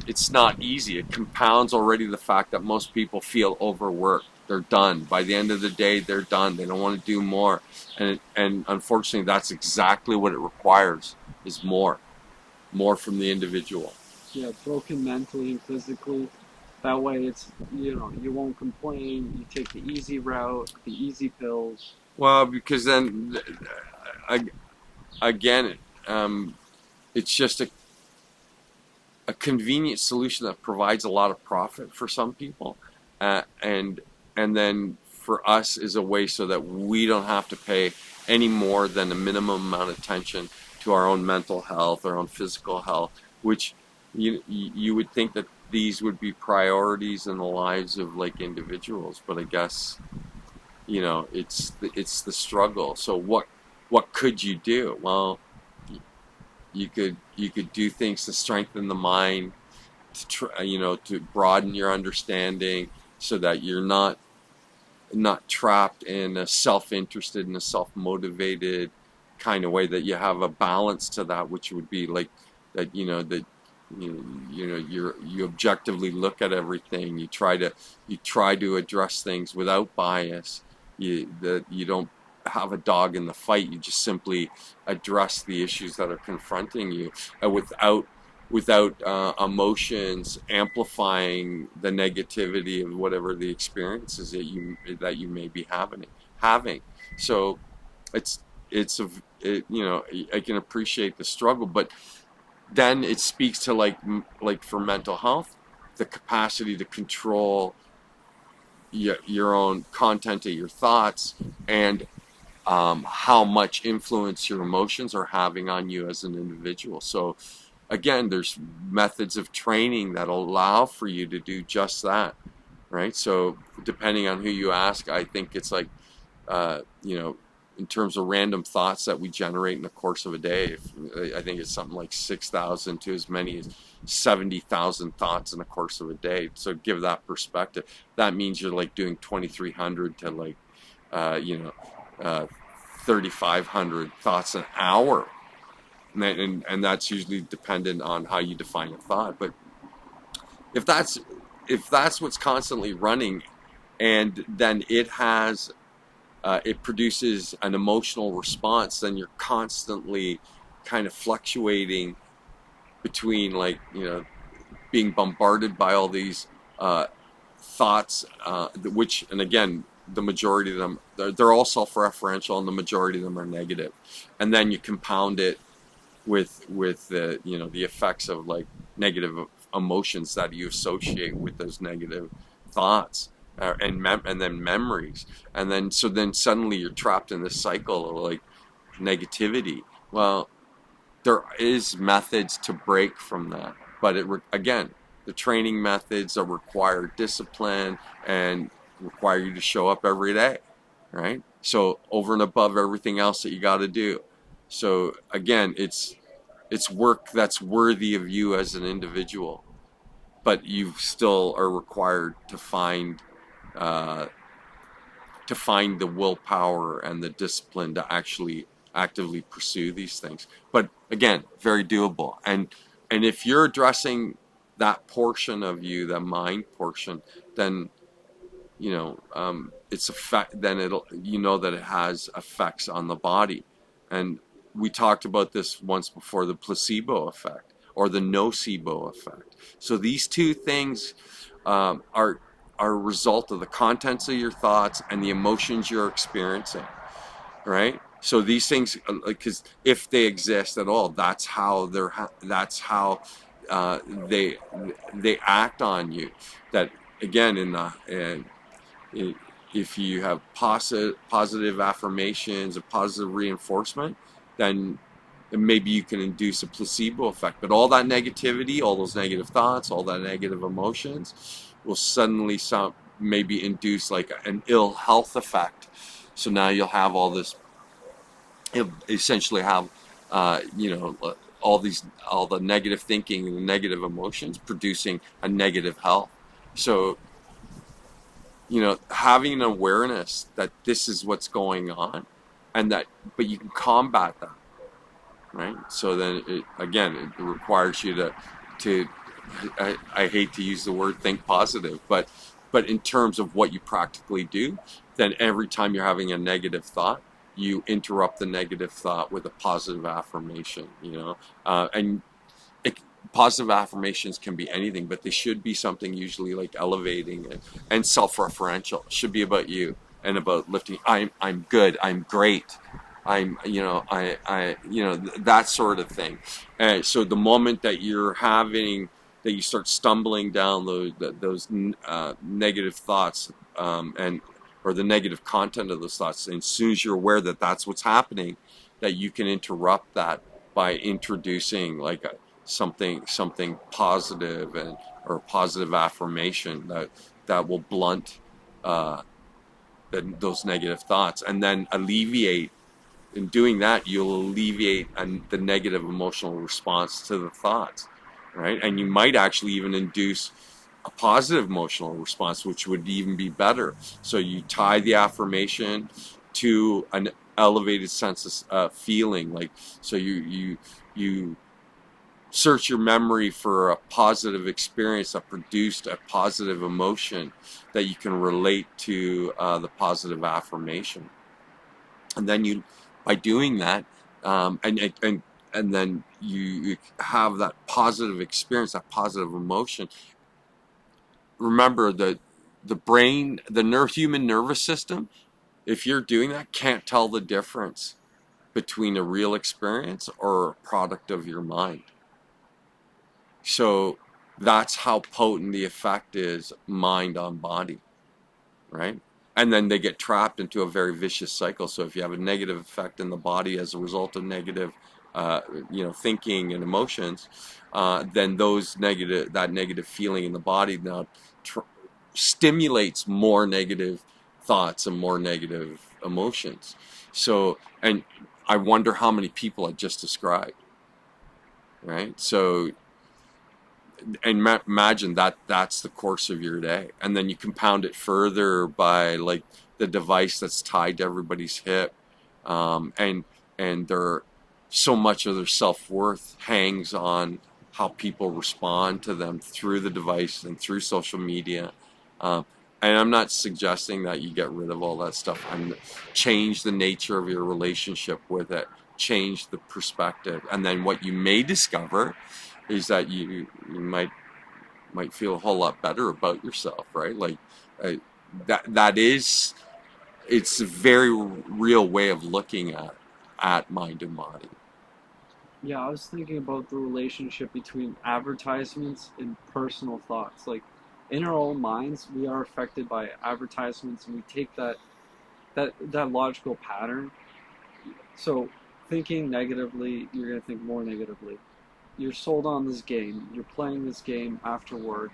it's not easy. It compounds already the fact that most people feel overworked. They're done. By the end of the day, they're done. They don't want to do more, and unfortunately, that's exactly what it requires: is more from the individual. Yeah, broken mentally and physically. That way, it's you won't complain. You take the easy route, the easy pills. Well, because then, again, it's just a convenient solution that provides a lot of profit for some people, and then for us is a way so that we don't have to pay any more than a minimum amount of attention to our own mental health, our own physical health, which you would think that these would be priorities in the lives of like individuals, but I guess it's the struggle. So what could you do? Well, you could do things to strengthen the mind, to broaden your understanding, so that you're not trapped in a self-interested and a self-motivated kind of way, that you have a balance to that, which would be like that you objectively look at everything. You try to address things without bias. You don't have a dog in the fight. You just simply address the issues that are confronting you, without emotions amplifying the negativity of whatever the experiences that you may be having. So I can appreciate the struggle, but then it speaks to like for mental health, the capacity to control your own content of your thoughts, and how much influence your emotions are having on you as an individual. So again, there's methods of training that allow for you to do just that, right? So depending on who you ask, I think it's like, in terms of random thoughts that we generate in the course of a day, I think it's something like 6,000 to as many as 70,000 thoughts in the course of a day. So give that perspective. That means you're like doing 2,300 to like, 3,500 thoughts an hour. And that's usually dependent on how you define a thought. But if that's what's constantly running, and then it produces an emotional response, then you're constantly kind of fluctuating between being bombarded by all these thoughts, which, and again, the majority of them, they're all self-referential, and the majority of them are negative. And then you compound it with the, you know, the effects of like negative emotions that you associate with those negative thoughts, and then memories, and then so then suddenly you're trapped in this cycle of like negativity. Well, there is methods to break from that, but again, the training methods that require discipline and require you to show up every day, right? So over and above everything else that you got to do. So again, it's work that's worthy of you as an individual, but you still are required uh, to find the willpower and the discipline to actually actively pursue these things. But again, very doable. And if you're addressing that portion of you, the mind portion, then you know, it's effect. Then it'll, you know, that it has effects on the body. And we talked about this once before: the placebo effect or the nocebo effect. So these two things are a result of the contents of your thoughts and the emotions you're experiencing, right? So these things, because if they exist at all, that's how that's how uh, they they act on you. That again, if you have positive affirmations and positive reinforcement, then maybe you can induce a placebo effect. But all that negativity, all those negative thoughts, all that negative emotions will suddenly maybe induce like an ill health effect. So now you'll have all this, you'll essentially have, all the negative thinking and the negative emotions producing a negative health. So, you know, having an awareness that this is what's going on, and that, but you can combat that, right? So then, again, it requires you to I hate to use the word think positive, but in terms of what you practically do, then every time you're having a negative thought, you interrupt the negative thought with a positive affirmation, you know, and it, positive affirmations can be anything, but they should be something usually like elevating and self-referential. It should be about you and about lifting. I'm good. I'm great. I'm, you know, that sort of thing. And so the moment that you're having, that you start stumbling down those negative thoughts, and or the negative content of those thoughts, and as soon as you're aware that that's what's happening, that you can interrupt that by introducing like something positive, and or positive affirmation that will blunt uh, those negative thoughts, and then alleviate. In doing that, you'll alleviate the negative emotional response to the thoughts, right? And you might actually even induce a positive emotional response, which would even be better. So you tie the affirmation to an elevated sense of feeling, like, so you search your memory for a positive experience that produced a positive emotion that you can relate to the positive affirmation. And then you, by doing that, and then you have that positive experience, that positive emotion. Remember that the brain, the human nervous system, if you're doing that, can't tell the difference between a real experience or a product of your mind. So that's how potent the effect is, mind on body, right? And then they get trapped into a very vicious cycle. So if you have a negative effect in the body as a result of negative, thinking and emotions, then that negative feeling in the body now stimulates more negative thoughts and more negative emotions. So, and I wonder how many people I just described, right? So, and imagine that that's the course of your day, and then you compound it further by like the device that's tied to everybody's hip, and their so much of their self-worth hangs on how people respond to them through the device and through social media. um, and I'm not suggesting that you get rid of all that stuff and change the nature of your relationship with it, change the perspective, and then what you may discover is that you might feel a whole lot better about yourself, right? Like, uh, that is it's a very real way of looking at mind and body. Yeah, I was thinking about the relationship between advertisements and personal thoughts. Like in our own minds, we are affected by advertisements, and we take that logical pattern. So thinking negatively, you're gonna think more negatively. You're sold on this game. You're playing this game after work.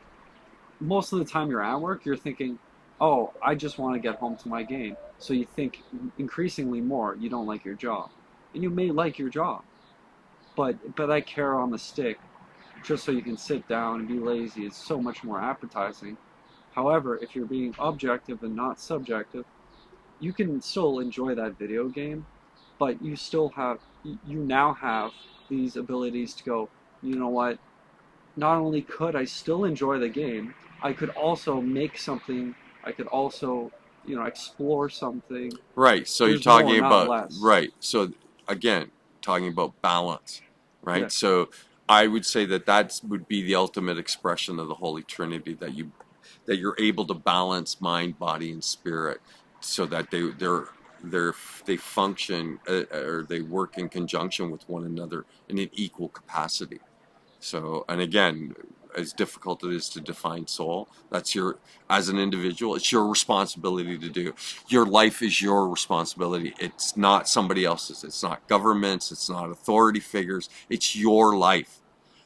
Most of the time you're at work, you're thinking, "Oh, I just want to get home to my game." So you think increasingly more. You don't like your job, and you may like your job, but that carrot on the stick, just so you can sit down and be lazy, is so much more appetizing. However, if you're being objective and not subjective, you can still enjoy that video game, but you now have these abilities to go, you know what? Not only could I still enjoy the game, I could also make something. I could also, explore something. Right. So you're There's more, talking not about, less. right. So again, talking about balance, right? Yeah, So I would say that that would be the ultimate expression of the Holy Trinity, that you're able to balance mind, body, and spirit, so that they're they function, or they work in conjunction with one another in an equal capacity. So, and again, as difficult it is to define soul, that's your, as an individual, it's your responsibility to do. Your life is your responsibility. It's not somebody else's. It's not governments. It's not authority figures. It's your life.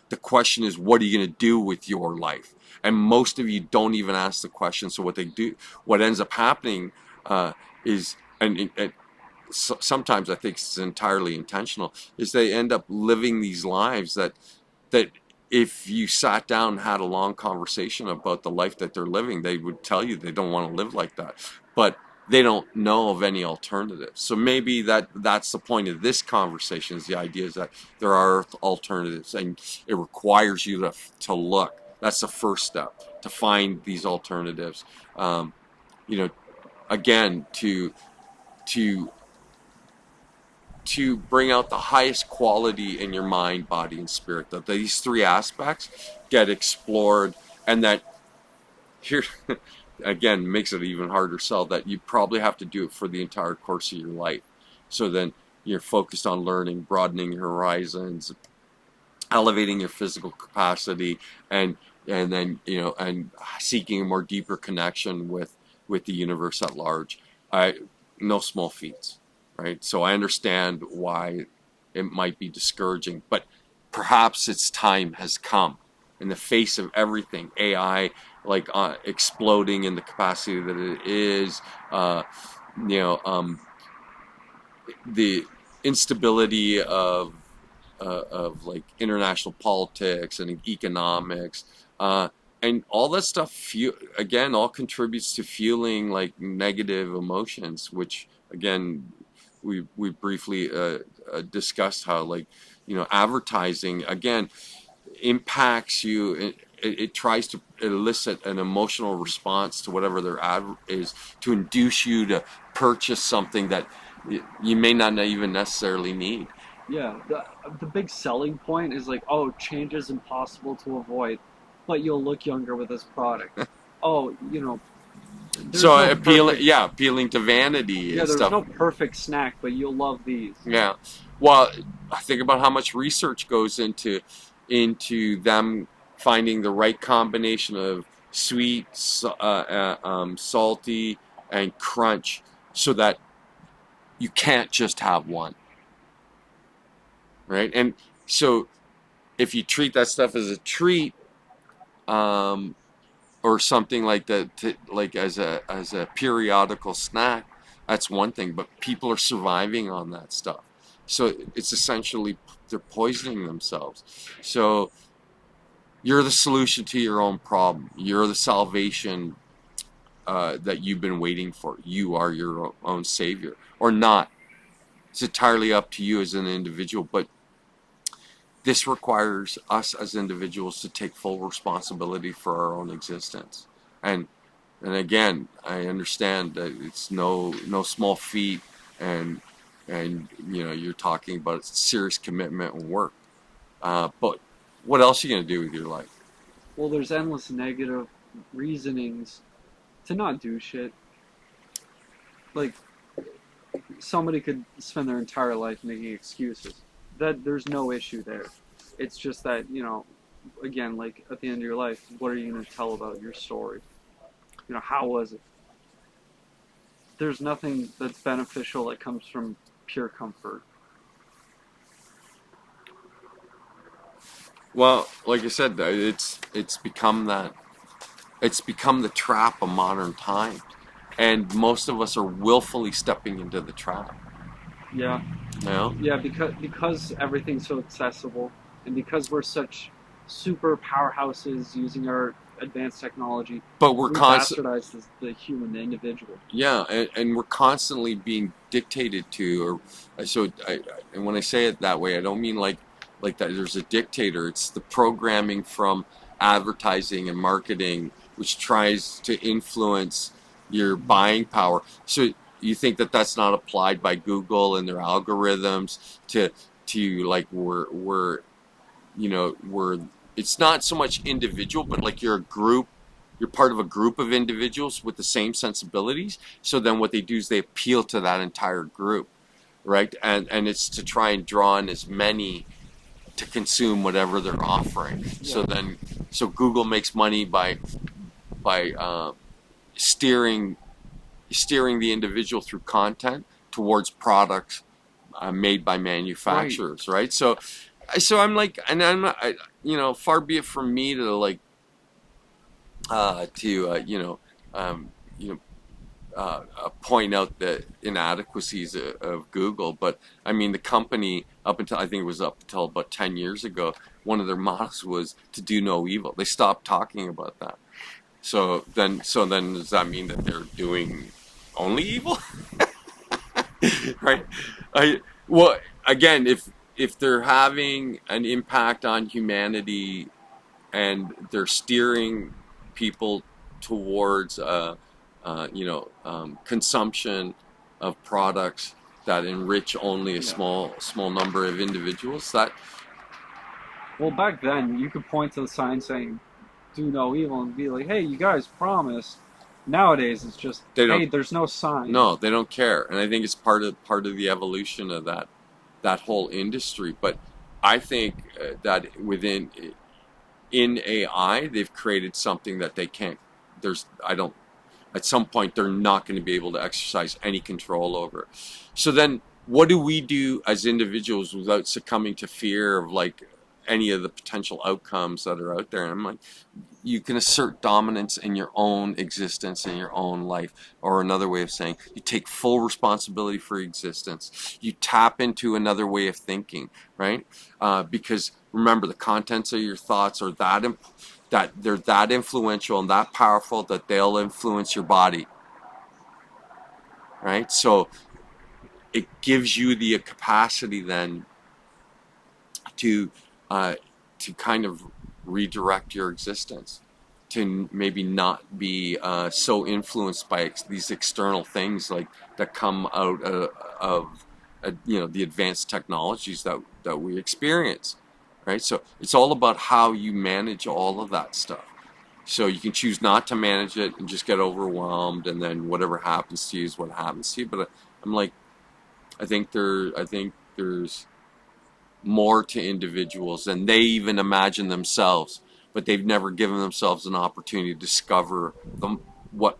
The question is, what are you going to do with your life? And most of you don't even ask the question. So what they do, what ends up happening, is, and sometimes I think it's entirely intentional, is they end up living these lives that if you sat down and had a long conversation about the life that they're living, they would tell you they don't want to live like that. But they don't know of any alternatives. So maybe that's the point of this conversation, is the idea is that there are alternatives, and it requires you to look. That's the first step, to find these alternatives. You know, again, to to bring out the highest quality in your mind, body, and spirit. That these three aspects get explored, and that here again makes it even harder sell, that you probably have to do it for the entire course of your life. So then you're focused on learning, broadening your horizons, elevating your physical capacity, and then and seeking a more deeper connection with the universe at large. I No small feats, right? So I understand why it might be discouraging, but perhaps its time has come. In the face of everything, AI like exploding in the capacity that it is, you know, the instability of like international politics and economics, and all that stuff. Again, all contributes to fueling like negative emotions, which again we briefly discussed how, like, advertising again impacts you. It tries to elicit an emotional response to whatever their ad is, to induce you to purchase something that you may not even necessarily need. yeah. The big selling point is like, oh, change is impossible to avoid, but you'll look younger with this product. Oh, there's So no appealing, perfect. yeah, appealing to vanity Yeah, and there's stuff. no perfect snack, but you'll love these. Yeah. Well, I think about how much research goes into them finding the right combination of sweet, salty, and crunch, so that you can't just have one, right? And so if you treat that stuff as a treat, um, or something like that, like as a periodical snack, that's one thing. But people are surviving on that stuff, so it's essentially they're poisoning themselves. So you're the solution to your own problem. You're the salvation that you've been waiting for. You are your own savior, or not. It's entirely up to you as an individual. But this requires us as individuals to take full responsibility for our own existence. And and again, I understand that it's no small feat, and you're talking about serious commitment and work. But what else are you gonna do with your life? Well, there's endless negative reasonings to not do shit. like somebody could spend their entire life making excuses. That there's no issue there. It's just that, again, like at the end of your life, what are you going to tell about your story? How was it? There's nothing that's beneficial that comes from pure comfort. Well, like I said, it's become that it's become the trap of modern times, and most of us are willfully stepping into the trap. Yeah, You know, yeah, because everything's so accessible, and because we're such super powerhouses using our advanced technology, but we're we constant. bastardize the human, the individual. Yeah, and we're constantly being dictated to, or and when I say it that way, I don't mean like that. There's a dictator. It's the programming from advertising and marketing, which tries to influence your buying power. So you think that that's not applied by Google and their algorithms to like we're it's not so much individual, but like you're part of a group of individuals with the same sensibilities. So then what they do is they appeal to that entire group, right? And it's to try and draw in as many to consume whatever they're offering. Yeah, So Google makes money by steering the individual through content towards products made by right. manufacturers, right? So I'm like, and I'm not, far be it from me to like to um, you know point out the inadequacies of Google, but I mean the company up until I think it was up until about 10 years ago, one of their mottos was to do no evil. They stopped talking about that. So then does that mean that they're doing only evil? Right? I well again, if they're having an impact on humanity and they're steering people towards consumption of products that enrich only a Yeah. small number of individuals. That Well, back then, you could point to the sign saying "Do no evil" and be like, "Hey, you guys promised." Nowadays, it's just, they "Hey, don't there's no sign." no, they don't care, and I think it's part of the evolution of that whole industry. But I think that in AI, they've created something that they can't. There's I don't at some point they're not going to be able to exercise any control over. So then what do we do as individuals without succumbing to fear of like any of the potential outcomes that are out there? And I'm like, you can assert dominance in your own existence, in your own life. Or another way of saying, you take full responsibility for existence. You tap into another way of thinking, right? Because remember, the contents of your thoughts are that they're that influential and that powerful that they'll influence your body, right? So it gives you the capacity then to uh, to kind of redirect your existence, to maybe not be so influenced by these external things like that come out of the advanced technologies that we experience, right? So it's all about how you manage all of that stuff. So you can choose not to manage it and just get overwhelmed, and then whatever happens to you is what happens to you. But I'm like, I think there's more to individuals than they even imagine themselves, but they've never given themselves an opportunity to discover what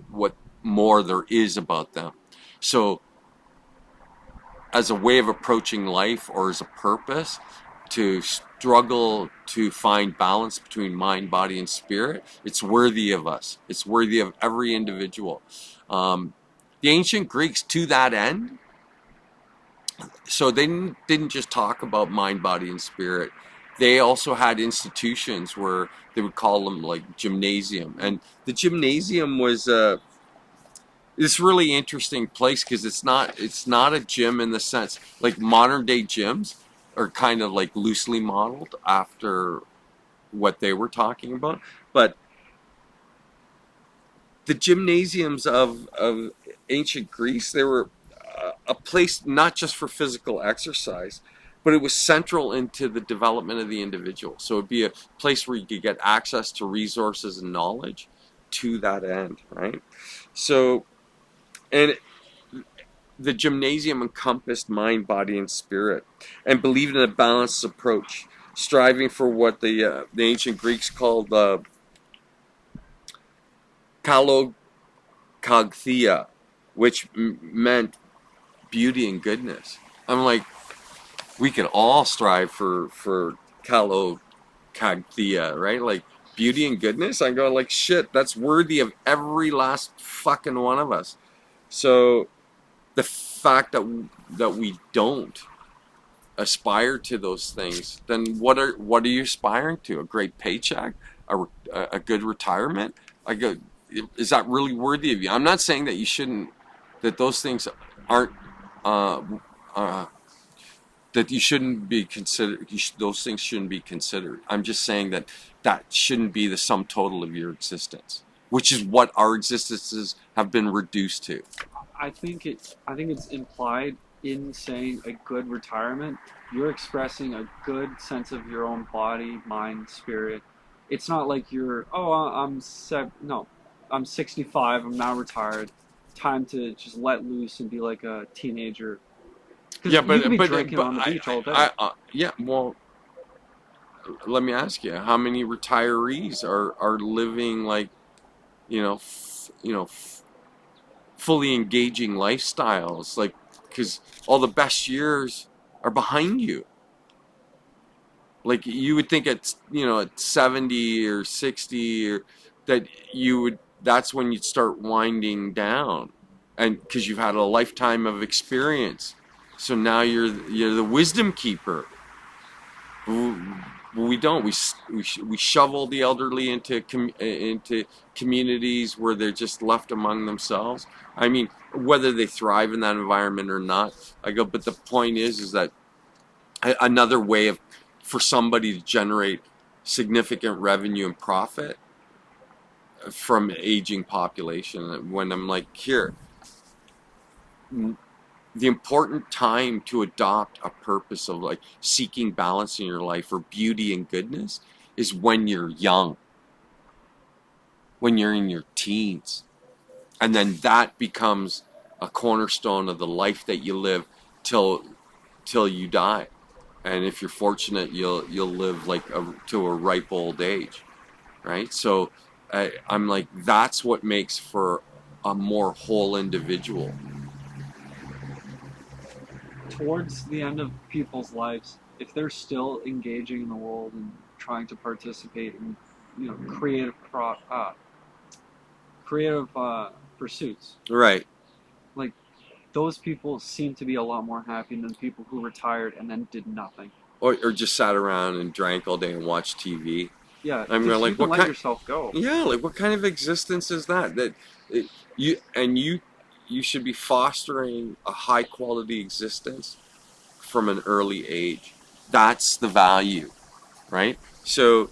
what more there is about them. So, as a way of approaching life or as a purpose, to struggle to find balance between mind, body, and spirit, it's worthy of us. It's worthy of every individual. Um, the ancient Greeks, to that end, so they didn't just talk about mind, body, and spirit. They also had institutions where they would call them like gymnasium, and the gymnasium was this really interesting place because it's not a gym in the sense like modern day gyms are kind of like loosely modeled after what they were talking about, but the gymnasiums of ancient Greece, they were a place not just for physical exercise, but it was central into the development of the individual. So it'd be a place where you could get access to resources and knowledge to that end, right? So And the gymnasium encompassed mind, body, and spirit, and believed in a balanced approach, striving for what the ancient Greeks called kalokagthia, which meant beauty and goodness. I'm like, we could all strive for kalokagthia, right? Like beauty and goodness. I go like, shit, that's worthy of every last fucking one of us. So the fact that we don't aspire to those things, then what are you aspiring to? A great paycheck, a good retirement? I go, is that really worthy of you? I'm not saying that you shouldn't, that those things aren't, uh, uh, that you shouldn't be considered. Those things shouldn't be considered. I'm just saying that that shouldn't be the sum total of your existence, which is what our existences have been reduced to. I think it's implied in saying a good retirement. You're expressing a good sense of your own body, mind, spirit. It's not like you're, oh, no, I'm 65. I'm now retired. Time to just let loose and be like a teenager. Because Yeah, you could be but drinking but on the beach all day. yeah. Well, let me ask you, how many retirees are living like, fully engaging lifestyles, like, because all the best years are behind you. Like you would think at 70 or 60 or that you would that's when you'd start winding down, and because you've had a lifetime of experience, so now you're the wisdom keeper. We don't. We shovel the elderly into communities where they're just left among themselves. I mean, whether they thrive in that environment or not, I go. But the point is that another way of for somebody to generate significant revenue and profit from an aging population. When I'm like, here, the important time to adopt a purpose of like seeking balance in your life or beauty and goodness is when you're young, when you're in your teens. And then that becomes a cornerstone of the life that you live till you die. And if you're fortunate, you'll live like to a ripe old age, right? So I'm like, that's what makes for a more whole individual. Towards the end of people's lives, if they're still engaging in the world and trying to participate in, creative pursuits, Right. like those people seem to be a lot more happy than people who retired and then did nothing. Or just sat around and drank all day and watched TV. Yeah, I'm because you like, can what let kind? yourself go. Yeah, like what kind of existence is that? It, you should be fostering a high quality existence from an early age. That's the value, right? So,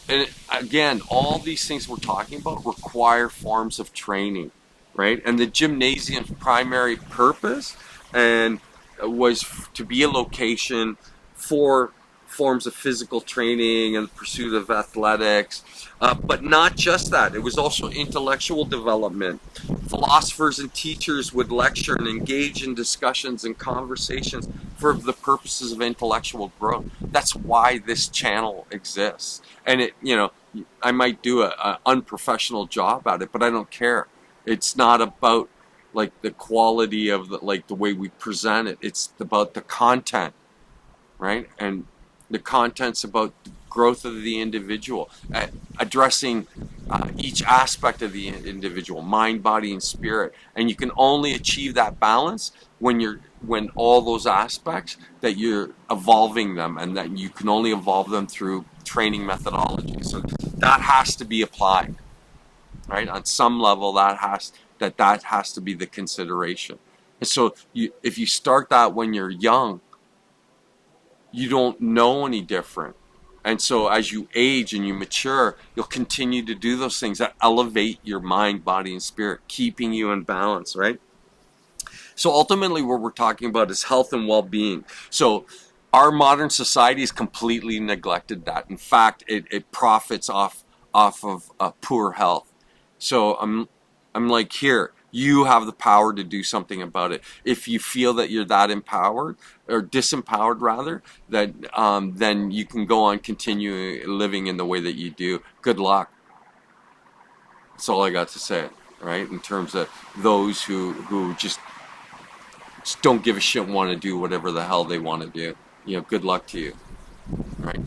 and again, all these things we're talking about require forms of training, right? And the gymnasium's primary purpose and was to be a location for forms of physical training and the pursuit of athletics, but not just that. It was also intellectual development. Philosophers and teachers would lecture and engage in discussions and conversations for the purposes of intellectual growth. That's why this channel exists. And I might do a unprofessional job at it, but I don't care. It's not about like the quality of the way we present it. It's about the content, right? And the content's about the growth of the individual, addressing each aspect of the individual, mind, body, and spirit. And you can only achieve that balance when all those aspects that you're evolving them, and that you can only evolve them through training methodology. So that has to be applied, right? On some level, that has to be the consideration. And so if you start that when you're young, you don't know any different. And so as you age and you mature, you'll continue to do those things that elevate your mind, body, and spirit, keeping you in balance, right? So ultimately what we're talking about is health and well-being. So our modern society has completely neglected that. In fact, it profits off of poor health. So I'm like, here, you have the power to do something about it. If you feel that you're that empowered or disempowered rather, that then you can go on continue living in the way that you do. Good luck. That's all I got to say, right? In terms of those who just don't give a shit and want to do whatever the hell they want to do. Good luck to you, right?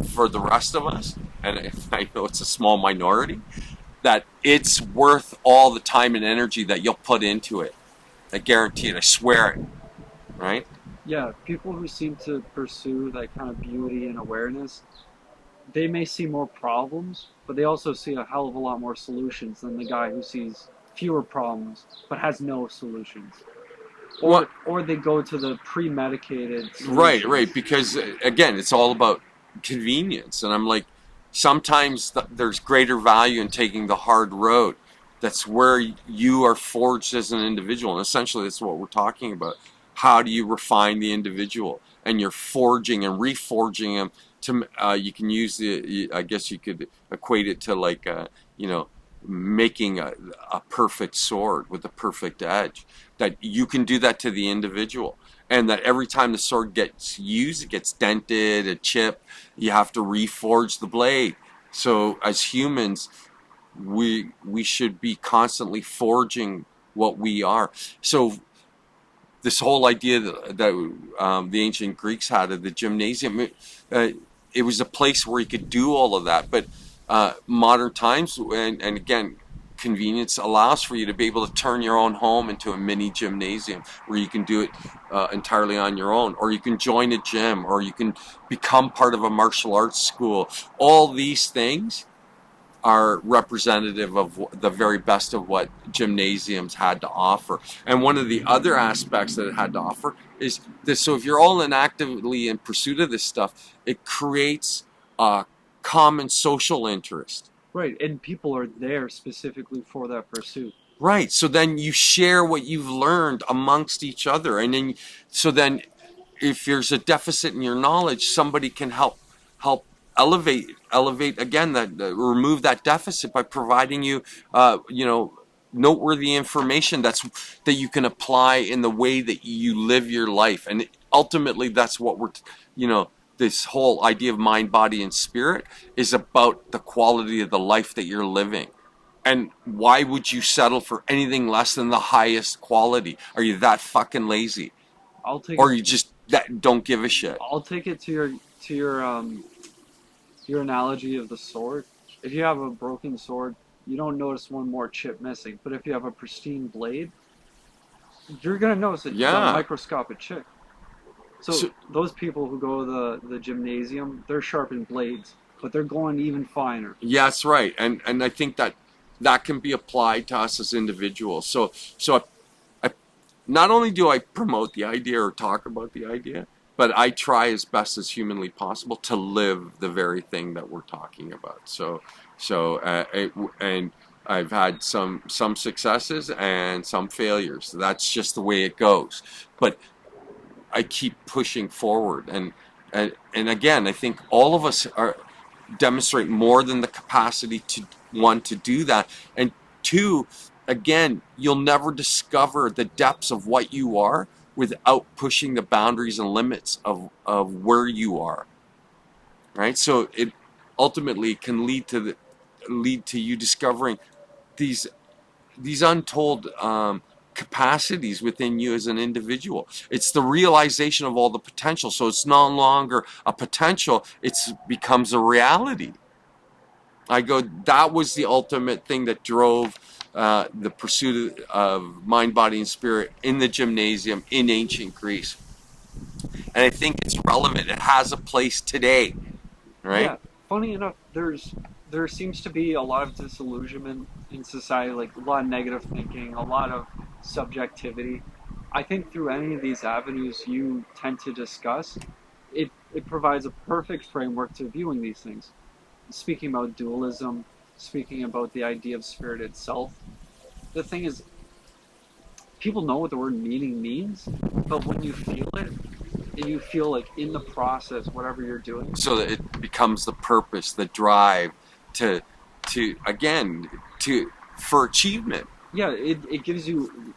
For the rest of us, and I know it's a small minority, that it's worth all the time and energy that you'll put into it. I guarantee it. I swear it. Right? Yeah, people who seem to pursue that kind of beauty and awareness, they may see more problems, but they also see a hell of a lot more solutions than the guy who sees fewer problems but has no solutions. What? Or they go to the pre-medicated Right, solutions. right. Because again, it's all about convenience, and I'm like, sometimes there's greater value in taking the hard road. That's where you are forged as an individual, and essentially, that's what we're talking about. How do you refine the individual? And you're forging and reforging him to. You can use the. I guess you could equate it to like, you know, making a perfect sword with a perfect edge. That you can do that to the individual, and that every time the sword gets used, it gets dented, a chip. You have to reforge the blade. So as humans, we should be constantly forging what we are. So this whole idea that the ancient Greeks had of the gymnasium, uh, it was a place where you could do all of that. But modern times, and again, convenience allows for you to be able to turn your own home into a mini gymnasium where you can do it entirely on your own, or you can join a gym, or you can become part of a martial arts school. All these things are representative of the very best of what gymnasiums had to offer. And one of the other aspects that it had to offer is this. So if you're all actively in pursuit of this stuff, it creates a common social interest. Right, and people are there specifically for that pursuit. Right. So then you share what you've learned amongst each other. And then, so then if there's a deficit in your knowledge, somebody can help elevate again, that remove that deficit by providing you noteworthy information that you can apply in the way that you live your life. And ultimately that's what this whole idea of mind, body, and spirit is about: the quality of the life that you're living. And why would you settle for anything less than the highest quality? Are you that fucking lazy? I'll take Or it. you just that don't give a shit? I'll take it to your analogy of the sword. If you have a broken sword, you don't notice one more chip missing. But if you have a pristine blade, you're gonna notice a Yeah. microscopic chip. So So, those people who go to the gymnasium, they're sharpened blades, but they're going even finer. yeah, that's right. And I think that can be applied to us as individuals. So I not only do I promote the idea or talk about the idea, but I try as best as humanly possible to live the very thing that we're talking about. And I've had some successes and some failures. That's just the way it goes. But I keep pushing forward, and again, I think all of us are demonstrate more than the capacity to, one, to do that, and two, again, you'll never discover the depths of what you are without pushing the boundaries and limits of where you are, right? So it ultimately can lead to you discovering these untold capacities within you as an individual. It's the realization of all the potential. So it's no longer a potential; it becomes a reality. I go, that was the ultimate thing that drove the pursuit of mind, body, and spirit in the gymnasium in ancient Greece. And I think it's relevant. It has a place today, right? Yeah, funny enough, there seems to be a lot of disillusionment in society, like a lot of negative thinking, a lot of subjectivity. I think through any of these avenues you tend to discuss, it provides a perfect framework to viewing these things. Speaking about dualism, speaking about the idea of spirit itself. The thing is, people know what the word meaning means, but when you feel it, and you feel like in the process, whatever you're doing, So that it becomes the purpose, the drive to again, to for achievement. Yeah, it gives you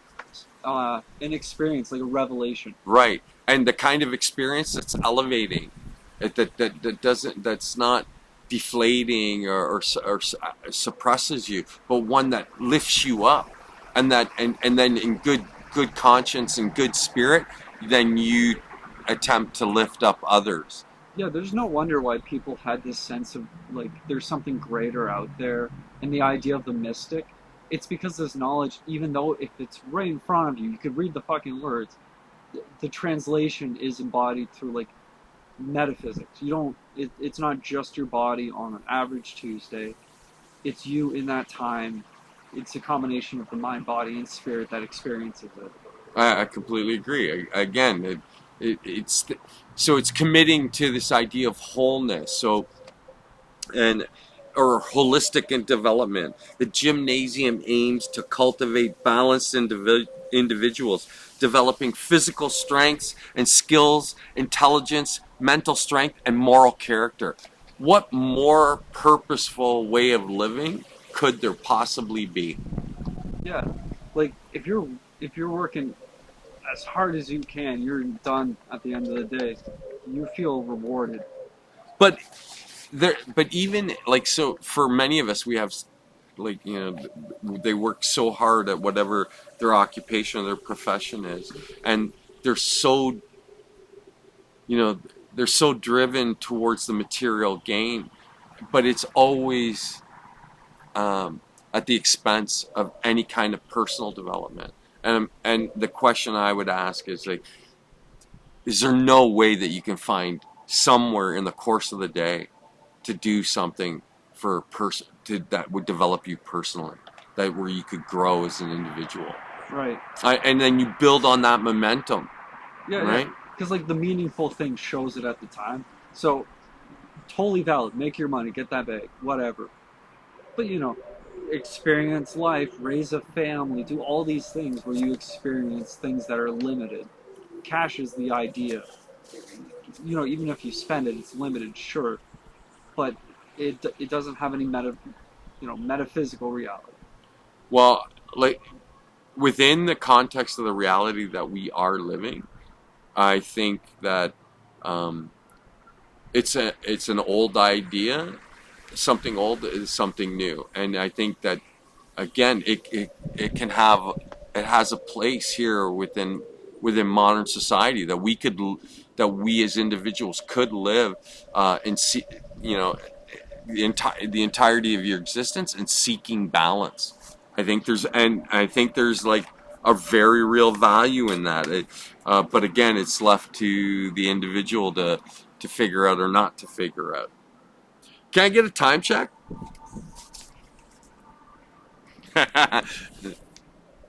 an experience, like a revelation. Right. And the kind of experience that's elevating, that doesn't, that's not deflating or suppresses you, but one that lifts you up, and then in good conscience and good spirit, then you attempt to lift up others. Yeah, there's no wonder why people had this sense of like there's something greater out there, and the idea of the mystic. It's because this knowledge, even though if it's right in front of you, you could read the fucking words. The translation is embodied through like metaphysics. You don't. It's not just your body on an average Tuesday. It's you in that time. It's a combination of the mind, body, and spirit that experiences it. I completely agree. Again, so it's committing to this idea of wholeness. So, and or holistic in development. The gymnasium aims to cultivate balanced individuals, developing physical strengths and skills, intelligence, mental strength, and moral character. What more purposeful way of living could there possibly be? Yeah, like if you're working as hard as you can, you're done at the end of the day. You feel rewarded. But but even like, so for many of us, we have, like, they work so hard at whatever their occupation or their profession is, and they're so you know they're so driven towards the material gain, but it's always at the expense of any kind of personal development. And the question I would ask is, like, is there no way that you can find somewhere in the course of the day to do something for a person that would develop you personally, that where you could grow as an individual, Right. and then you build on that momentum, Yeah, yeah. right? Because like the meaningful thing shows it at the time. So totally valid. Make your money, get that bag, whatever. But experience life, raise a family, do all these things where you experience things that are limited. Cash is the idea. Even if you spend it, it's limited, sure, but it doesn't have any metaphysical reality. Well, like, within the context of the reality that we are living, I think that um, it's an old idea. Something old is something new, and I think that, again, it has a place here within modern society, that we as individuals could live, and see, you know the entirety of your existence, and seeking balance. I think there's like a very real value in that. But again, it's left to the individual to figure out or not to figure out. Can I get a time check?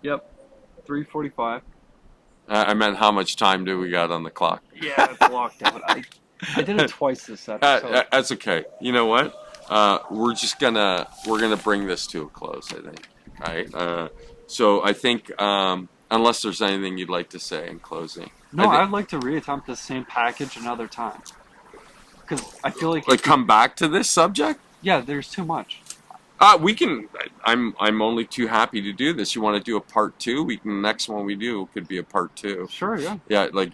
Yep, 3:45. I meant, how much time do we got on the clock? Yeah, it's locked out. I did it twice this episode. That's okay. You know what? We're gonna bring this to a close, I think. Right. So I think, unless there's anything you'd like to say in closing. No, I'd like to reattempt the same package another time because I feel like come back to this subject. yeah, there's too much. We can. I'm only too happy to do this. You want to do a part two? We can. Next one we do could be a part two. Sure, yeah. Yeah, like,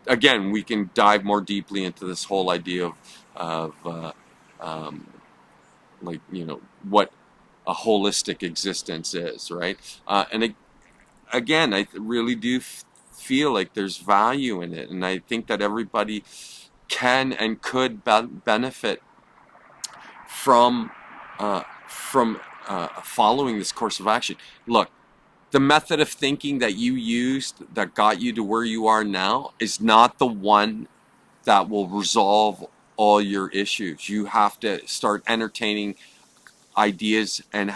again, we can dive more deeply into this whole idea of like, what a holistic existence is, right? Again, I really do feel like there's value in it, and I think that everybody can and could benefit from following this course of action. Look, the method of thinking that you used that got you to where you are now is not the one that will resolve all your issues. You have to start entertaining ideas and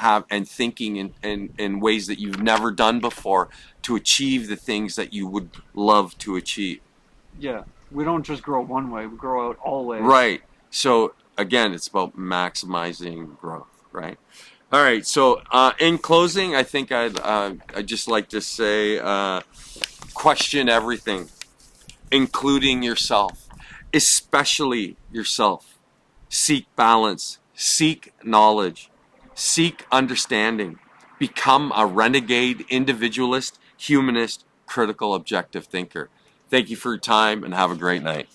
thinking in ways that you've never done before to achieve the things that you would love to achieve. Yeah, we don't just grow one way; we grow out all ways. Right. So again, it's about maximizing growth, right? All right. So in closing, I think I'd just like to say, question everything, including yourself, especially yourself. Seek balance, seek knowledge, seek understanding, become a renegade, individualist, humanist, critical, objective thinker. Thank you for your time and have a great night.